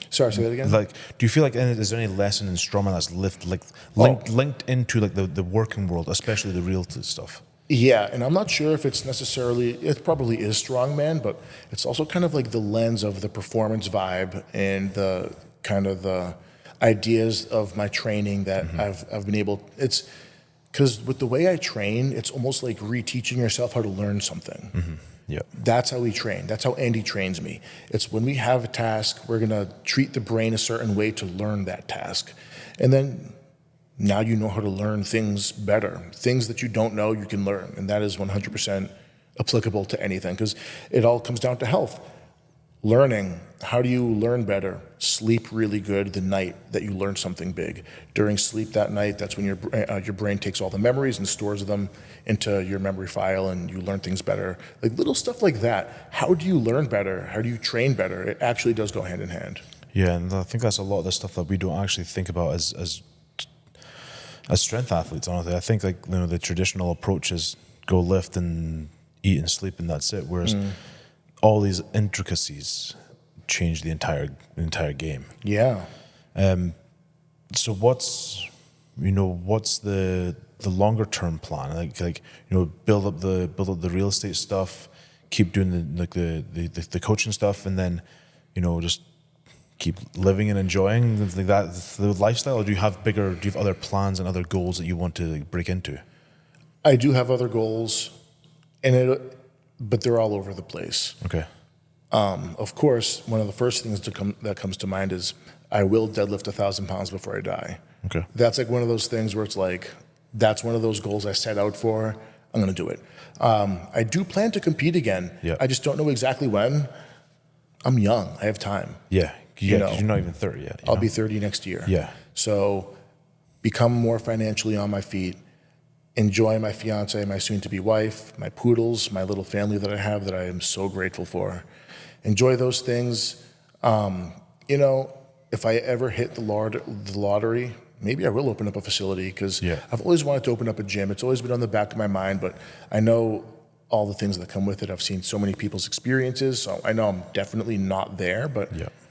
Speaker 2: Sorry, say that again.
Speaker 1: Like, do you feel like is there any lesson in Strongman that's linked into like the working world, especially the realty stuff?
Speaker 2: Yeah, and I'm not sure if it's necessarily, it probably is Strongman, but it's also kind of like the lens of the performance vibe and the kind of the ideas of my training that I've been able, it's because with the way I train, it's almost like reteaching yourself how to learn something.
Speaker 1: Yeah.
Speaker 2: That's how we train. That's how Andy trains me. It's when we have a task, we're going to treat the brain a certain way to learn that task. And then now you know how to learn things better. Things that you don't know, you can learn. And that is 100% applicable to anything because it all comes down to health. Learning. How do you learn better? Sleep really good the night that you learn something big. During sleep that night, that's when your brain takes all the memories and stores them into your memory file and you learn things better. Like little stuff like that. How do you learn better? How do you train better? It actually does go hand in hand.
Speaker 1: Yeah, and I think that's a lot of the stuff that we don't actually think about as strength athletes, honestly. I think like, you know, the traditional approach is go lift and eat and sleep and that's it. Whereas all these intricacies change the entire game.
Speaker 2: Yeah.
Speaker 1: So what's the longer term plan? Like you know, build up the real estate stuff, keep doing the coaching stuff, and then, you know, just keep living and enjoying like that the lifestyle. Or do you have other plans and other goals that you want to like break into?
Speaker 2: I do have other goals, but they're all over the place.
Speaker 1: Okay.
Speaker 2: Of course, one of the first things that comes to mind is I will deadlift 1,000 pounds before I die.
Speaker 1: Okay.
Speaker 2: That's like one of those things where it's like, that's one of those goals I set out for. I'm going to do it. I do plan to compete again.
Speaker 1: Yeah.
Speaker 2: I just don't know exactly when. I'm young. I have time.
Speaker 1: Yeah. Yeah,
Speaker 2: know,
Speaker 1: 'cause you're not even 30 yet.
Speaker 2: I'll be 30 next year.
Speaker 1: Yeah.
Speaker 2: So become more financially on my feet, enjoy my fiance, my soon-to-be wife, my poodles, my little family that I have that I am so grateful for. Enjoy those things. You know, if I ever hit the lottery, maybe I will open up a facility because I've always wanted to open up a gym. It's always been on the back of my mind, but I know all the things that come with it. I've seen so many people's experiences, so I know I'm definitely not there, but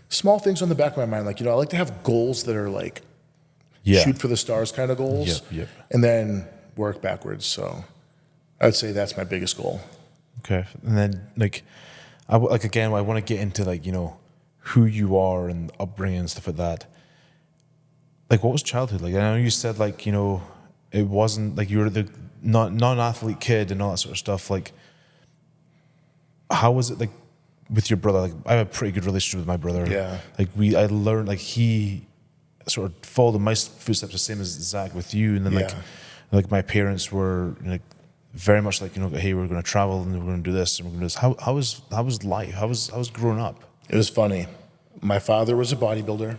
Speaker 2: small things on the back of my mind. Like, you know, I like to have goals that are like shoot for the stars kind of goals and then work backwards. So I'd say that's my biggest goal.
Speaker 1: Okay. And then I want to get into like, you know, who you are and upbringing and stuff like that. Like, what was childhood like? I know you said like, you know, it wasn't like you were the non-athlete kid and all that sort of stuff. Like, how was it like with your brother? Like, I have a pretty good relationship with my brother.
Speaker 2: Yeah.
Speaker 1: Like I learned like he sort of followed in my footsteps the same as Zach with you, and then like my parents were like very much like, you know, hey, we're going to travel and we're going to do this and we're going to do this. How was life? How was growing up?
Speaker 2: It was funny. My father was a bodybuilder.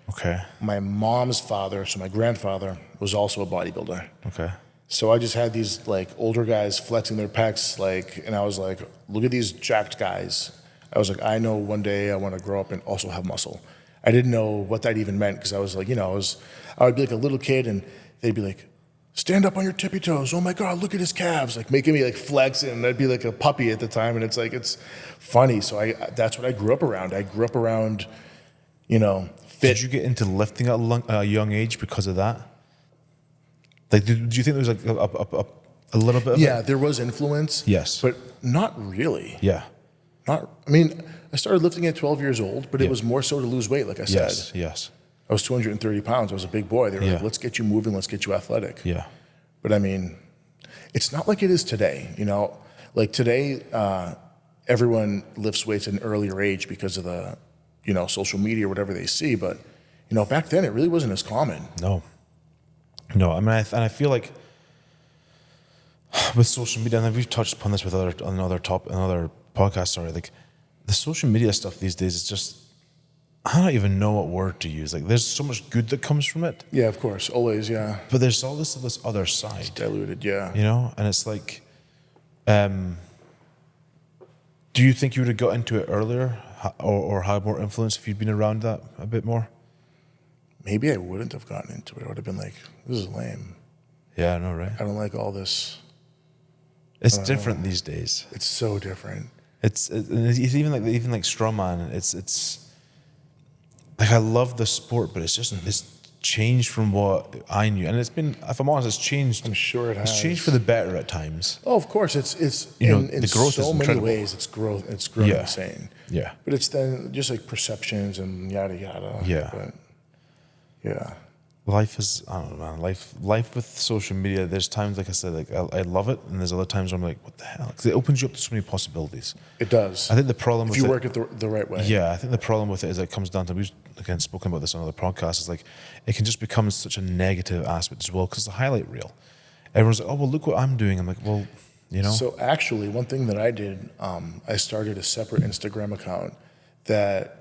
Speaker 1: Okay.
Speaker 2: My mom's father, so my grandfather, was also a bodybuilder.
Speaker 1: Okay.
Speaker 2: So I just had these like older guys flexing their pecs, like, and I was like, look at these jacked guys. I was like, I know one day I want to grow up and also have muscle. I didn't know what that even meant because I was like, you know, I would be like a little kid and they'd be like, stand up on your tippy toes. Oh my God, look at his calves. Like making me like flex, and I'd be like a puppy at the time. And it's like, it's funny. So that's what I grew up around. I grew up around, you know, fit.
Speaker 1: Did you get into lifting at a young age because of that? Like, do you think there was like a little bit of it?
Speaker 2: There was influence.
Speaker 1: Yes.
Speaker 2: But not really.
Speaker 1: Yeah.
Speaker 2: I mean, I started lifting at 12 years old, but it was more so to lose weight, like I said.
Speaker 1: Yes.
Speaker 2: I was 230 pounds. I was a big boy. They were like, let's get you moving. Let's get you athletic.
Speaker 1: Yeah.
Speaker 2: But I mean, it's not like it is today. You know, like today, everyone lifts weights at an earlier age because of the, you know, social media or whatever they see. But, you know, back then it really wasn't as common.
Speaker 1: No. I mean, I feel like with social media, and we've touched upon this with another podcast. Sorry, like the social media stuff these days is just, I don't even know what word to use. Like, there's so much good that comes from it,
Speaker 2: Yeah, of course, always, yeah.
Speaker 1: but there's all this other side,
Speaker 2: It's diluted, yeah.
Speaker 1: you know. And it's like, do you think you would have got into it earlier, or had more influence if you'd been around that a bit more?
Speaker 2: Maybe I wouldn't have gotten into it. I would have been like, this is lame.
Speaker 1: Yeah, I know, right?
Speaker 2: I don't like all this.
Speaker 1: It's different these days.
Speaker 2: It's so different.
Speaker 1: It's even like Strongman. It's like, I love the sport, but it's changed from what I knew, and it's been, if I'm honest, it's changed.
Speaker 2: I'm sure it has.
Speaker 1: It's changed for the better at times.
Speaker 2: Oh, of course, it's
Speaker 1: You know,
Speaker 2: in
Speaker 1: the growth
Speaker 2: so
Speaker 1: is
Speaker 2: many
Speaker 1: incredible.
Speaker 2: ways. It's grown
Speaker 1: Yeah.
Speaker 2: insane.
Speaker 1: Yeah.
Speaker 2: But it's then just like perceptions and yada yada.
Speaker 1: Yeah.
Speaker 2: But yeah.
Speaker 1: Life is, I don't know, man. Life with social media. There's times, like I said, like I love it, and there's other times where I'm like, what the hell? Because it opens you up to so many possibilities.
Speaker 2: It does.
Speaker 1: I think the problem
Speaker 2: if
Speaker 1: with
Speaker 2: you
Speaker 1: it,
Speaker 2: work it the right way.
Speaker 1: yeah, I think the problem with it is it comes down to, we've again spoken about this on other podcasts, is like it can just become such a negative aspect as well, because it's a highlight reel. Everyone's like, oh, well, look what I'm doing. I'm like, well, you know.
Speaker 2: So actually, one thing that I did, I started a separate Instagram account that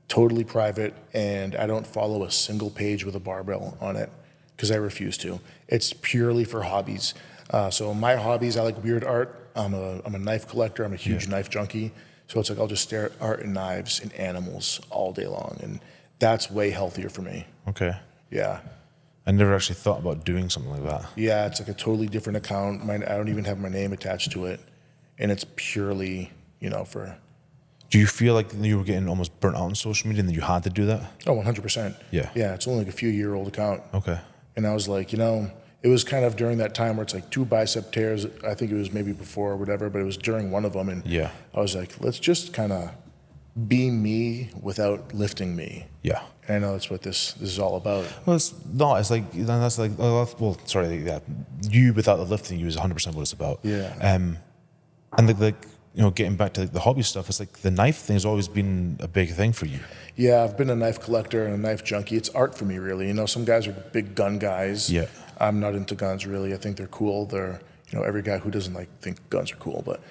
Speaker 2: totally private, and I don't follow a single page with a barbell on it because I refuse to. It's purely for hobbies. So my hobbies, I like weird art. I'm a knife collector. I'm a huge knife junkie. So it's like I'll just stare at art and knives and animals all day long, and that's way healthier for me.
Speaker 1: Okay.
Speaker 2: Yeah.
Speaker 1: I never actually thought about doing something like that.
Speaker 2: Yeah, it's like a totally different account. I don't even have my name attached to it, and it's purely, for.
Speaker 1: Do you feel like you were getting almost burnt out on social media and that you had to do that?
Speaker 2: Oh, 100%.
Speaker 1: Yeah.
Speaker 2: Yeah, it's only like a few-year-old account.
Speaker 1: Okay.
Speaker 2: And I was like, it was kind of during that time where it's like 2 bicep tears. I think it was maybe before or whatever, but it was during one of them. And
Speaker 1: Yeah.
Speaker 2: I was like, let's just kind of be me without lifting me.
Speaker 1: Yeah.
Speaker 2: And I know that's what this is all about.
Speaker 1: Well, it's not. It's like, that's like, well, sorry, yeah. You without the lifting you is 100% what it's about.
Speaker 2: Yeah.
Speaker 1: And like, getting back to like the hobby stuff, it's like the knife thing has always been a big thing for you.
Speaker 2: Yeah, I've been a knife collector and a knife junkie. It's art for me, really. Some guys are big gun guys.
Speaker 1: Yeah.
Speaker 2: I'm not into guns, really. I think they're cool. They're, every guy who doesn't think guns are cool. But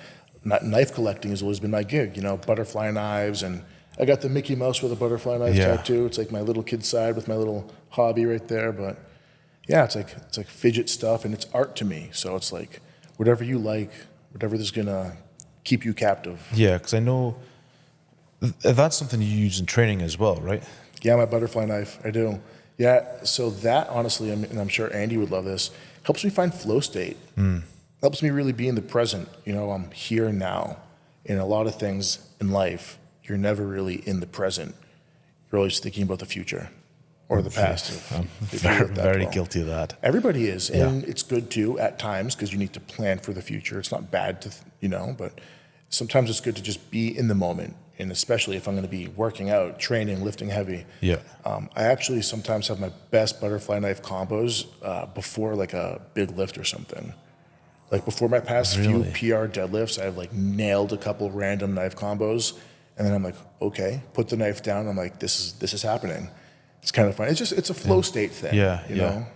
Speaker 2: knife collecting has always been my gig. Butterfly knives, and I got the Mickey Mouse with a butterfly knife tattoo. It's like my little kid side with my little hobby right there. But yeah, it's like fidget stuff, and it's art to me. So it's like whatever you like, whatever is gonna keep you captive.
Speaker 1: Yeah, because I know that's something you use in training as well, right?
Speaker 2: Yeah, my butterfly knife, I do. Yeah, so that honestly, and I'm sure Andy would love this, helps me find flow state. Helps me really be in the present. I'm here now. In a lot of things in life, you're never really in the present. You're always thinking about the future or the past.
Speaker 1: I'm
Speaker 2: if you live that
Speaker 1: very
Speaker 2: well.
Speaker 1: guilty of that.
Speaker 2: Everybody is, and it's good too at times because you need to plan for the future. It's not bad to, but sometimes it's good to just be in the moment, and especially if I'm going to be working out, training, lifting heavy.
Speaker 1: Yeah.
Speaker 2: I actually sometimes have my best butterfly knife combos before like a big lift or something. Like before my past
Speaker 1: Really?
Speaker 2: few PR deadlifts, I've like nailed a couple random knife combos, and then I'm like, okay, put the knife down. I'm like, this is happening. It's kind of fun. It's a flow state thing.
Speaker 1: Yeah,
Speaker 2: you know.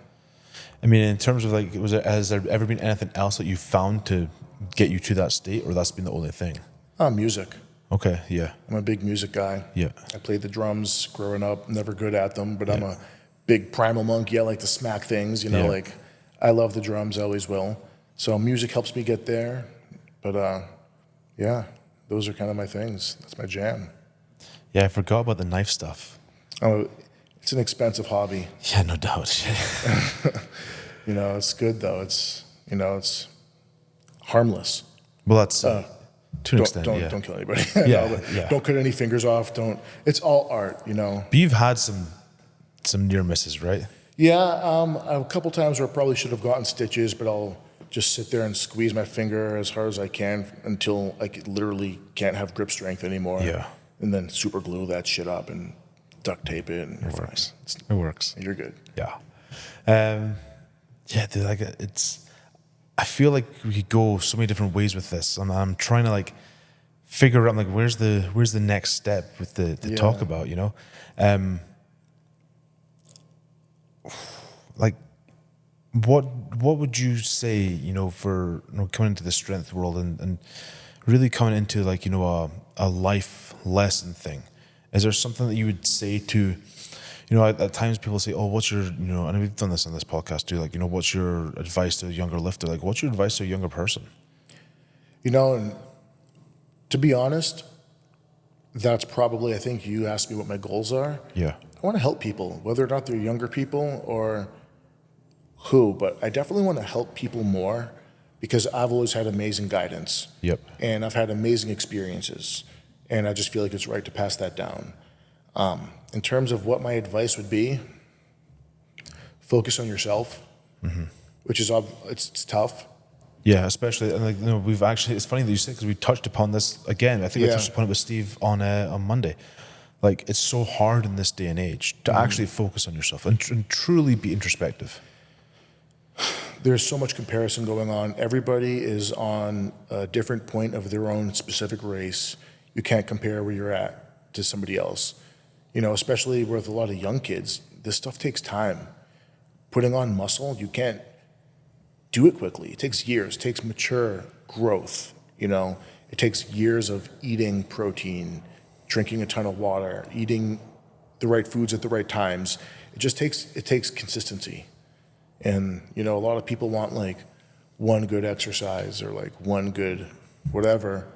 Speaker 1: I mean, in terms of like, has there ever been anything else that you found to get you to that state, or that's been the only thing?
Speaker 2: Music.
Speaker 1: Okay, yeah.
Speaker 2: I'm a big music guy.
Speaker 1: Yeah.
Speaker 2: I played the drums growing up, never good at them, but I'm a big primal monkey. I like to smack things, like I love the drums, I always will. So music helps me get there. But yeah, those are kind of my things. That's my jam.
Speaker 1: Yeah, I forgot about the knife stuff.
Speaker 2: It's an expensive hobby.
Speaker 1: Yeah, no doubt.
Speaker 2: It's good though. It's harmless.
Speaker 1: Well, that's to an extent, yeah.
Speaker 2: Don't kill anybody.
Speaker 1: Yeah.
Speaker 2: Don't cut any fingers off. It's all art,
Speaker 1: But you've had some near misses, right?
Speaker 2: Yeah, a couple times where I probably should have gotten stitches, but I'll just sit there and squeeze my finger as hard as I can until I literally can't have grip strength anymore.
Speaker 1: Yeah.
Speaker 2: And then super glue that shit up and duct tape it. And
Speaker 1: It works. It works.
Speaker 2: You're good.
Speaker 1: Yeah. Yeah, dude, I feel like we could go so many different ways with this. I'm trying to figure out where's the next step with the talk about, what would you say, for coming into the strength world and really coming into like, a life lesson thing? Is there something that you would say to, at times people say, oh, what's your, and we've done this on this podcast too, like, what's your advice to a younger lifter? Like, what's your advice to a younger person?
Speaker 2: And to be honest, that's probably, I think you asked me what my goals are.
Speaker 1: Yeah.
Speaker 2: I want to help people, whether or not they're younger people or who, but I definitely want to help people more because I've always had amazing guidance.
Speaker 1: Yep.
Speaker 2: And I've had amazing experiences. And I just feel like it's right to pass that down. In terms of what my advice would be, focus on yourself, which is, it's tough.
Speaker 1: Yeah, especially, and like, we've actually, it's funny that you say, because we touched upon this again. I think I touched upon it with Steve on Monday. Like, it's so hard in this day and age to actually focus on yourself and truly be introspective.
Speaker 2: There's so much comparison going on. Everybody is on a different point of their own specific race. You can't compare where you're at to somebody else. Especially with a lot of young kids, this stuff takes time. Putting on muscle, you can't do it quickly. It takes years. It takes mature growth. It takes years of eating protein, drinking a ton of water, eating the right foods at the right times. It takes consistency. And, a lot of people want like one good exercise or like one good whatever.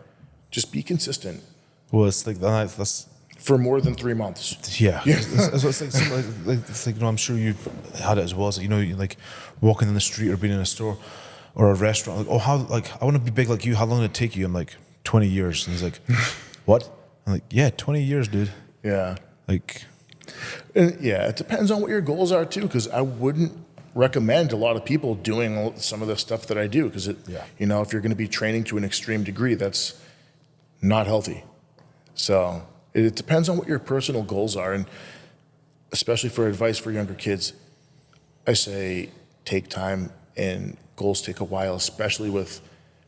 Speaker 2: Just be consistent.
Speaker 1: Well, it's like, that's
Speaker 2: for more than 3 months.
Speaker 1: Yeah. It's like, I'm sure you've had it as well. It's like, you like walking in the street or being in a store or a restaurant. Like, I want to be big like you. How long did it take you? I'm like, 20 years. And he's like, what? I'm like, yeah, 20 years, dude.
Speaker 2: Yeah.
Speaker 1: Like.
Speaker 2: Yeah, it depends on what your goals are too, because I wouldn't recommend a lot of people doing some of the stuff that I do, because if you're going to be training to an extreme degree, that's not healthy. So it depends on what your personal goals are, and especially for advice for younger kids, I say take time, and goals take a while, especially with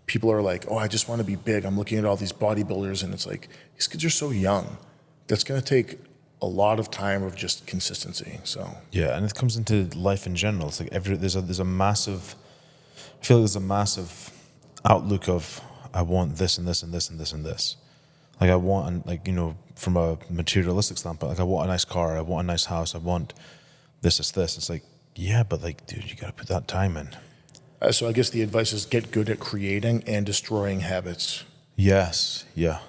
Speaker 2: people who are like, oh, I just want to be big. I'm looking at all these bodybuilders, and it's like, these kids are so young. That's going to take a lot of time of just consistency. So
Speaker 1: yeah, and it comes into life in general. It's like there's a massive, I feel like there's a massive outlook of, I want this and this and this and this and this. Like I want, like, from a materialistic standpoint, like I want a nice car, I want a nice house, I want this. It's like, yeah, but like, dude, you got to put that time in.
Speaker 2: So I guess the advice is get good at creating and destroying habits.
Speaker 1: Yes, yeah.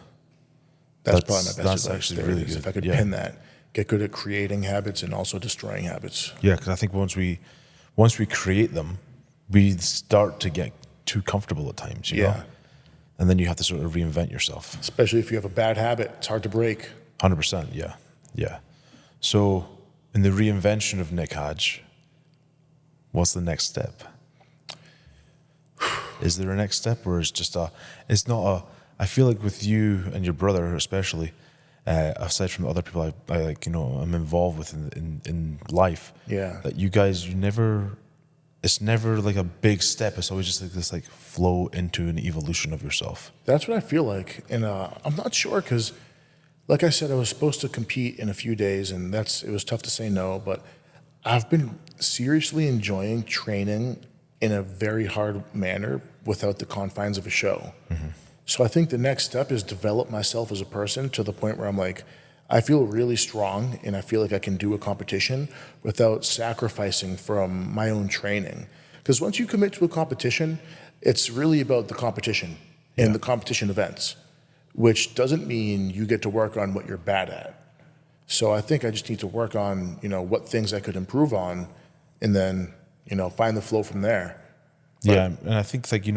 Speaker 2: That's probably my best
Speaker 1: That's
Speaker 2: advice.
Speaker 1: actually
Speaker 2: There
Speaker 1: really
Speaker 2: it is.
Speaker 1: good.
Speaker 2: If I could pin that, get good at creating habits and also destroying habits.
Speaker 1: Yeah, because I think once we create them, we start to get too comfortable at times, you know? And then you have to sort of reinvent yourself.
Speaker 2: Especially if you have a bad habit, it's hard to break.
Speaker 1: 100%, yeah. So in the reinvention of Nick Hadge, what's the next step? Is there a next step, or is just I feel like with you and your brother especially, aside from the other people I like, I'm involved with in life, that you guys, it's never like a big step. It's always just like this, like, flow into an evolution of yourself.
Speaker 2: That's what I feel like. And I'm not sure, because like I said, I was supposed to compete in a few days, and it was tough to say no, but I've been seriously enjoying training in a very hard manner without the confines of a show. Mm-hmm. So I think the next step is develop myself as a person to the point where I'm like, I feel really strong and I feel like I can do a competition without sacrificing from my own training. Because once you commit to a competition, it's really about the competition and the competition events, which doesn't mean you get to work on what you're bad at. So I think I just need to work on, what things I could improve on, and then, find the flow from there. But
Speaker 1: and I think, like,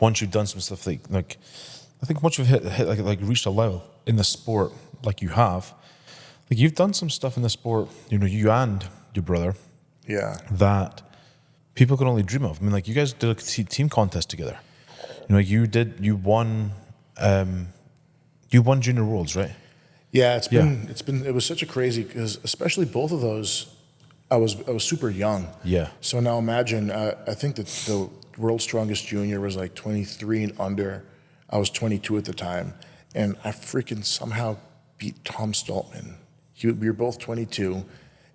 Speaker 1: once you've done some stuff, like I think once you've hit like reached a level in the sport, like you have, like you've done some stuff in the sport, you and your brother, that people can only dream of. I mean, like, you guys did a team contest together. You won junior worlds, right?
Speaker 2: Yeah, it was such a crazy, because especially both of those, I was super young.
Speaker 1: Yeah.
Speaker 2: So now imagine, I think that the world's strongest junior was like 23 and under. I was 22 at the time, and I freaking somehow beat Tom Stoltman. We were both 22,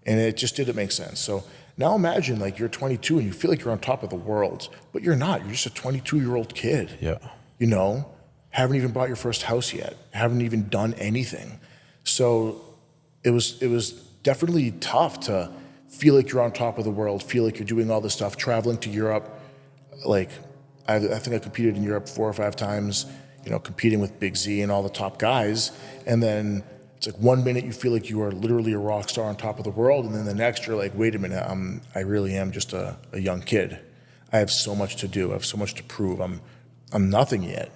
Speaker 2: and it just didn't make sense. So Now imagine like you're 22 and you feel like you're on top of the world, but you're not. You're just a 22-year-old kid.
Speaker 1: Yeah.
Speaker 2: You know, haven't even bought your first house yet. Haven't even done anything. So it was definitely tough to feel like you're on top of the world, feel like you're doing all this stuff, traveling to Europe. Like I think I competed in Europe 4 or 5 times, you know, competing with Big Z and all the top guys. And then it's like 1 minute you feel like you are literally a rock star on top of the world, and then the next you're like, wait a minute, I really am just a young kid. I have so much to do. I have so much to prove. I'm nothing yet.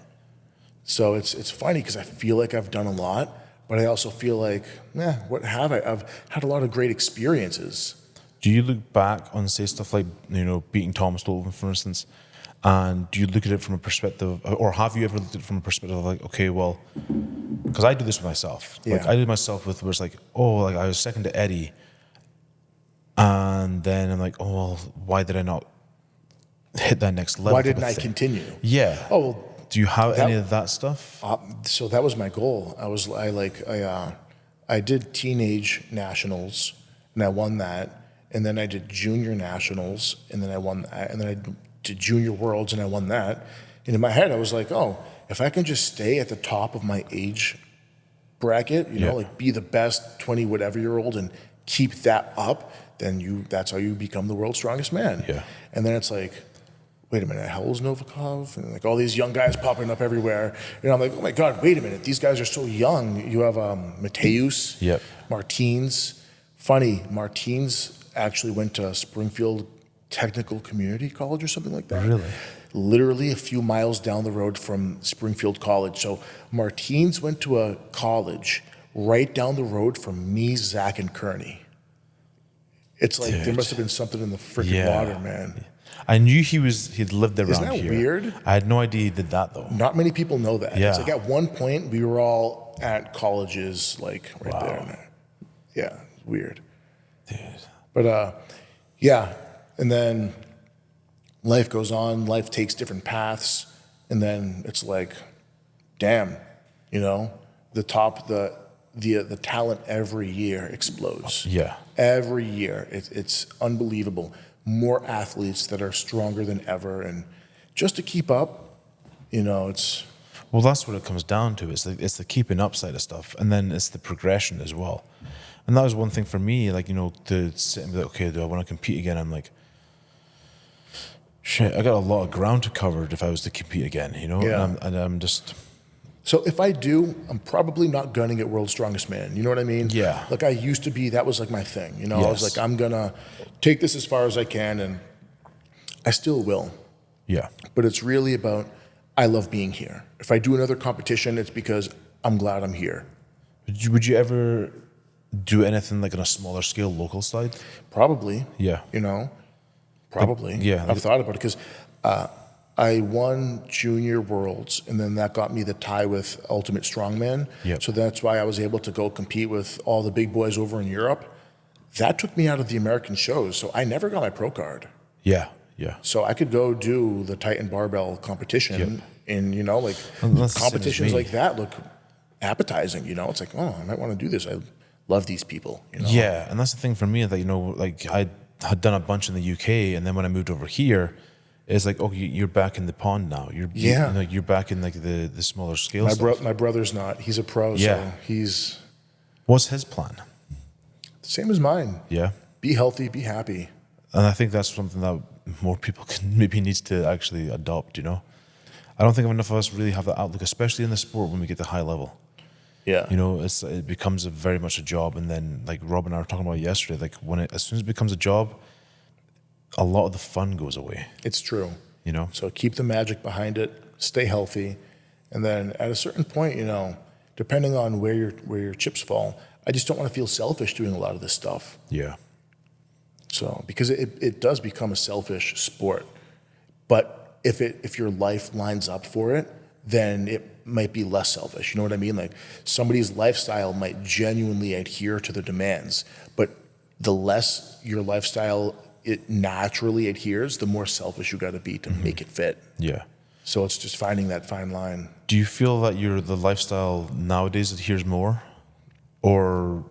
Speaker 2: So it's funny because I feel like I've done a lot, but I also feel like, what have I? I've had a lot of great experiences.
Speaker 1: Do you look back on, say, stuff like, you know, beating Thomas Sullivan, for instance, and do you look at it from a perspective, or have you ever looked at it from a perspective of like, okay, well, because I do this with myself.
Speaker 2: Yeah.
Speaker 1: Like I did myself with, where it's like, oh, like I was second to Eddie, and then I'm like, oh, well, why did I not hit that next level?
Speaker 2: Why didn't I continue?
Speaker 1: Yeah.
Speaker 2: Oh, well,
Speaker 1: do you have any of that stuff?
Speaker 2: so that was my goal. I did teenage nationals and I won that, and then I did junior nationals and then I won that, and then I did junior worlds and I won that. And in my head, I was like, oh, if I can just stay at the top of my age bracket, you know, like be the best 20 whatever year old and keep that up, then that's how you become the world's strongest man.
Speaker 1: Yeah.
Speaker 2: And then it's like, wait a minute, how old is Novikov? And like all these young guys popping up everywhere. And I'm like, oh my God, wait a minute, these guys are so young. You have Mateus, Martins. Funny, Martins actually went to Springfield Technical Community College or something like that.
Speaker 1: Really?
Speaker 2: Literally a few miles down the road from Springfield College. So Martins went to a college right down the road from me, Zach, and Kearney. It's like, there must have been something in the freaking water, man.
Speaker 1: I knew he'd lived around
Speaker 2: Isn't that
Speaker 1: here.
Speaker 2: weird?
Speaker 1: I had no idea he did that though.
Speaker 2: Not many people know that.
Speaker 1: Yeah.
Speaker 2: It's like at one point we were all at colleges like right there. Man. Yeah, it's weird.
Speaker 1: Dude.
Speaker 2: But yeah, and then life goes on, life takes different paths, and then it's like, damn, you know, the talent every year explodes.
Speaker 1: Yeah.
Speaker 2: Every year. It's unbelievable. More athletes that are stronger than ever, and just to keep up, you know, it's...
Speaker 1: Well, that's what it comes down to. It's the keeping up side of stuff, and then it's the progression as well. And that was one thing for me, like, you know, to sit and be like, okay, do I want to compete again? I'm like, shit, I got a lot of ground to cover if I was to compete again, you know?
Speaker 2: Yeah.
Speaker 1: And I'm just...
Speaker 2: So if I do, I'm probably not gunning at World's Strongest Man. You know what I mean?
Speaker 1: Yeah.
Speaker 2: Like I used to be, that was like my thing. You know,
Speaker 1: Yes.
Speaker 2: I was like, I'm going to take this as far as I can, and I still will.
Speaker 1: Yeah.
Speaker 2: But it's really about, I love being here. If I do another competition, it's because I'm glad I'm here.
Speaker 1: Would you ever do anything like on a smaller scale, local side?
Speaker 2: Probably.
Speaker 1: Yeah.
Speaker 2: You know, probably.
Speaker 1: Yeah.
Speaker 2: I've thought about it because I won Junior Worlds, and then that got me the tie with Ultimate Strongman.
Speaker 1: Yep.
Speaker 2: So that's why I was able to go compete with all the big boys over in Europe. That took me out of the American shows, so I never got my pro card.
Speaker 1: Yeah. Yeah.
Speaker 2: So I could go do the Titan Barbell competition, and you know, like
Speaker 1: That's the same as
Speaker 2: competitions
Speaker 1: me.
Speaker 2: like that look appetizing. You know, it's like, oh, I might want to do this. I love these people. You know?
Speaker 1: Yeah, and that's the thing for me that, you know, like I had done a bunch in the UK, and then when I moved over here, it's like, oh, you're back in the pond now. You're back in like the smaller scale stuff.
Speaker 2: My brother's not. He's a pro, so he's
Speaker 1: What's his plan?
Speaker 2: same as mine.
Speaker 1: Yeah,
Speaker 2: Be healthy, be happy.
Speaker 1: and I think that's something that more people can maybe needs to actually adopt. You know, I don't think enough of us really have that outlook, especially in the sport when we get to high level.
Speaker 2: Yeah.
Speaker 1: You know, it becomes very much a job, and then like Rob and I were talking about yesterday, like as soon as it becomes a job, a lot of the fun goes away.
Speaker 2: It's true.
Speaker 1: You know,
Speaker 2: So keep the magic behind it, stay healthy, and then at a certain point, you know, depending on where your chips fall, I just don't want to feel selfish doing a lot of this stuff.
Speaker 1: yeah,
Speaker 2: So because it does become a selfish sport, but if your life lines up for it, then it might be less selfish. You know what I mean? Like somebody's lifestyle might genuinely adhere to the demands, but the less your lifestyle it naturally adheres, the more selfish you got to be to make it fit.
Speaker 1: yeah.
Speaker 2: So it's just finding that fine line.
Speaker 1: Do you feel that the lifestyle nowadays adheres more, or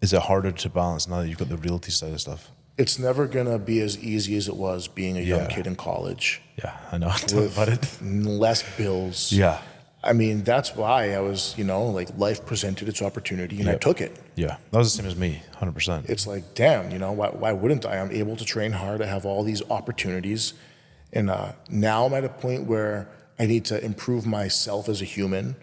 Speaker 1: is it harder to balance now that you've got the realty side of stuff?
Speaker 2: it's never gonna be as easy as it was being a young
Speaker 1: Yeah.
Speaker 2: kid in college.
Speaker 1: Yeah, I know. Tell me about it.
Speaker 2: Less bills.
Speaker 1: Yeah.
Speaker 2: I mean, that's why I was, like life presented its opportunity and I
Speaker 1: Yep.
Speaker 2: took it.
Speaker 1: Yeah. That was the same as me, 100%.
Speaker 2: It's like, damn, why wouldn't I? I'm able to train hard. I have all these opportunities. And now I'm at a point where I need to improve myself as a human.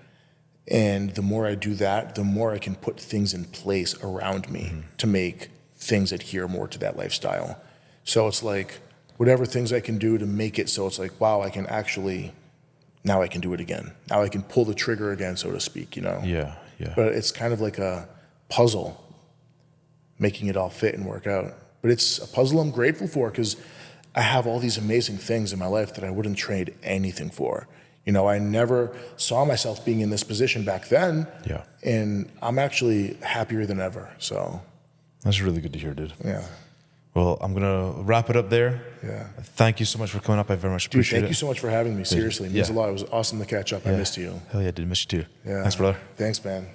Speaker 2: And the more I do that, the more I can put things in place around me to make things adhere more to that lifestyle. So it's like, whatever things I can do to make it so it's like, wow, I can actually, now I can do it again. Now I can pull the trigger again, so to speak,
Speaker 1: Yeah. Yeah.
Speaker 2: But it's kind of like a puzzle, making it all fit and work out. But it's a puzzle I'm grateful for because I have all these amazing things in my life that I wouldn't trade anything for. I never saw myself being in this position back then.
Speaker 1: Yeah.
Speaker 2: And I'm actually happier than ever. So,
Speaker 1: That's really good to hear, dude.
Speaker 2: yeah.
Speaker 1: Well, I'm going to wrap it up there.
Speaker 2: Yeah.
Speaker 1: Thank you so much for coming up. I very much
Speaker 2: Dude,
Speaker 1: appreciate
Speaker 2: thank
Speaker 1: it.
Speaker 2: you so much for having me. Seriously, it means a lot. It was awesome to catch up. I missed you.
Speaker 1: Hell yeah, dude. Miss you too.
Speaker 2: Yeah.
Speaker 1: Thanks, brother.
Speaker 2: Thanks, man.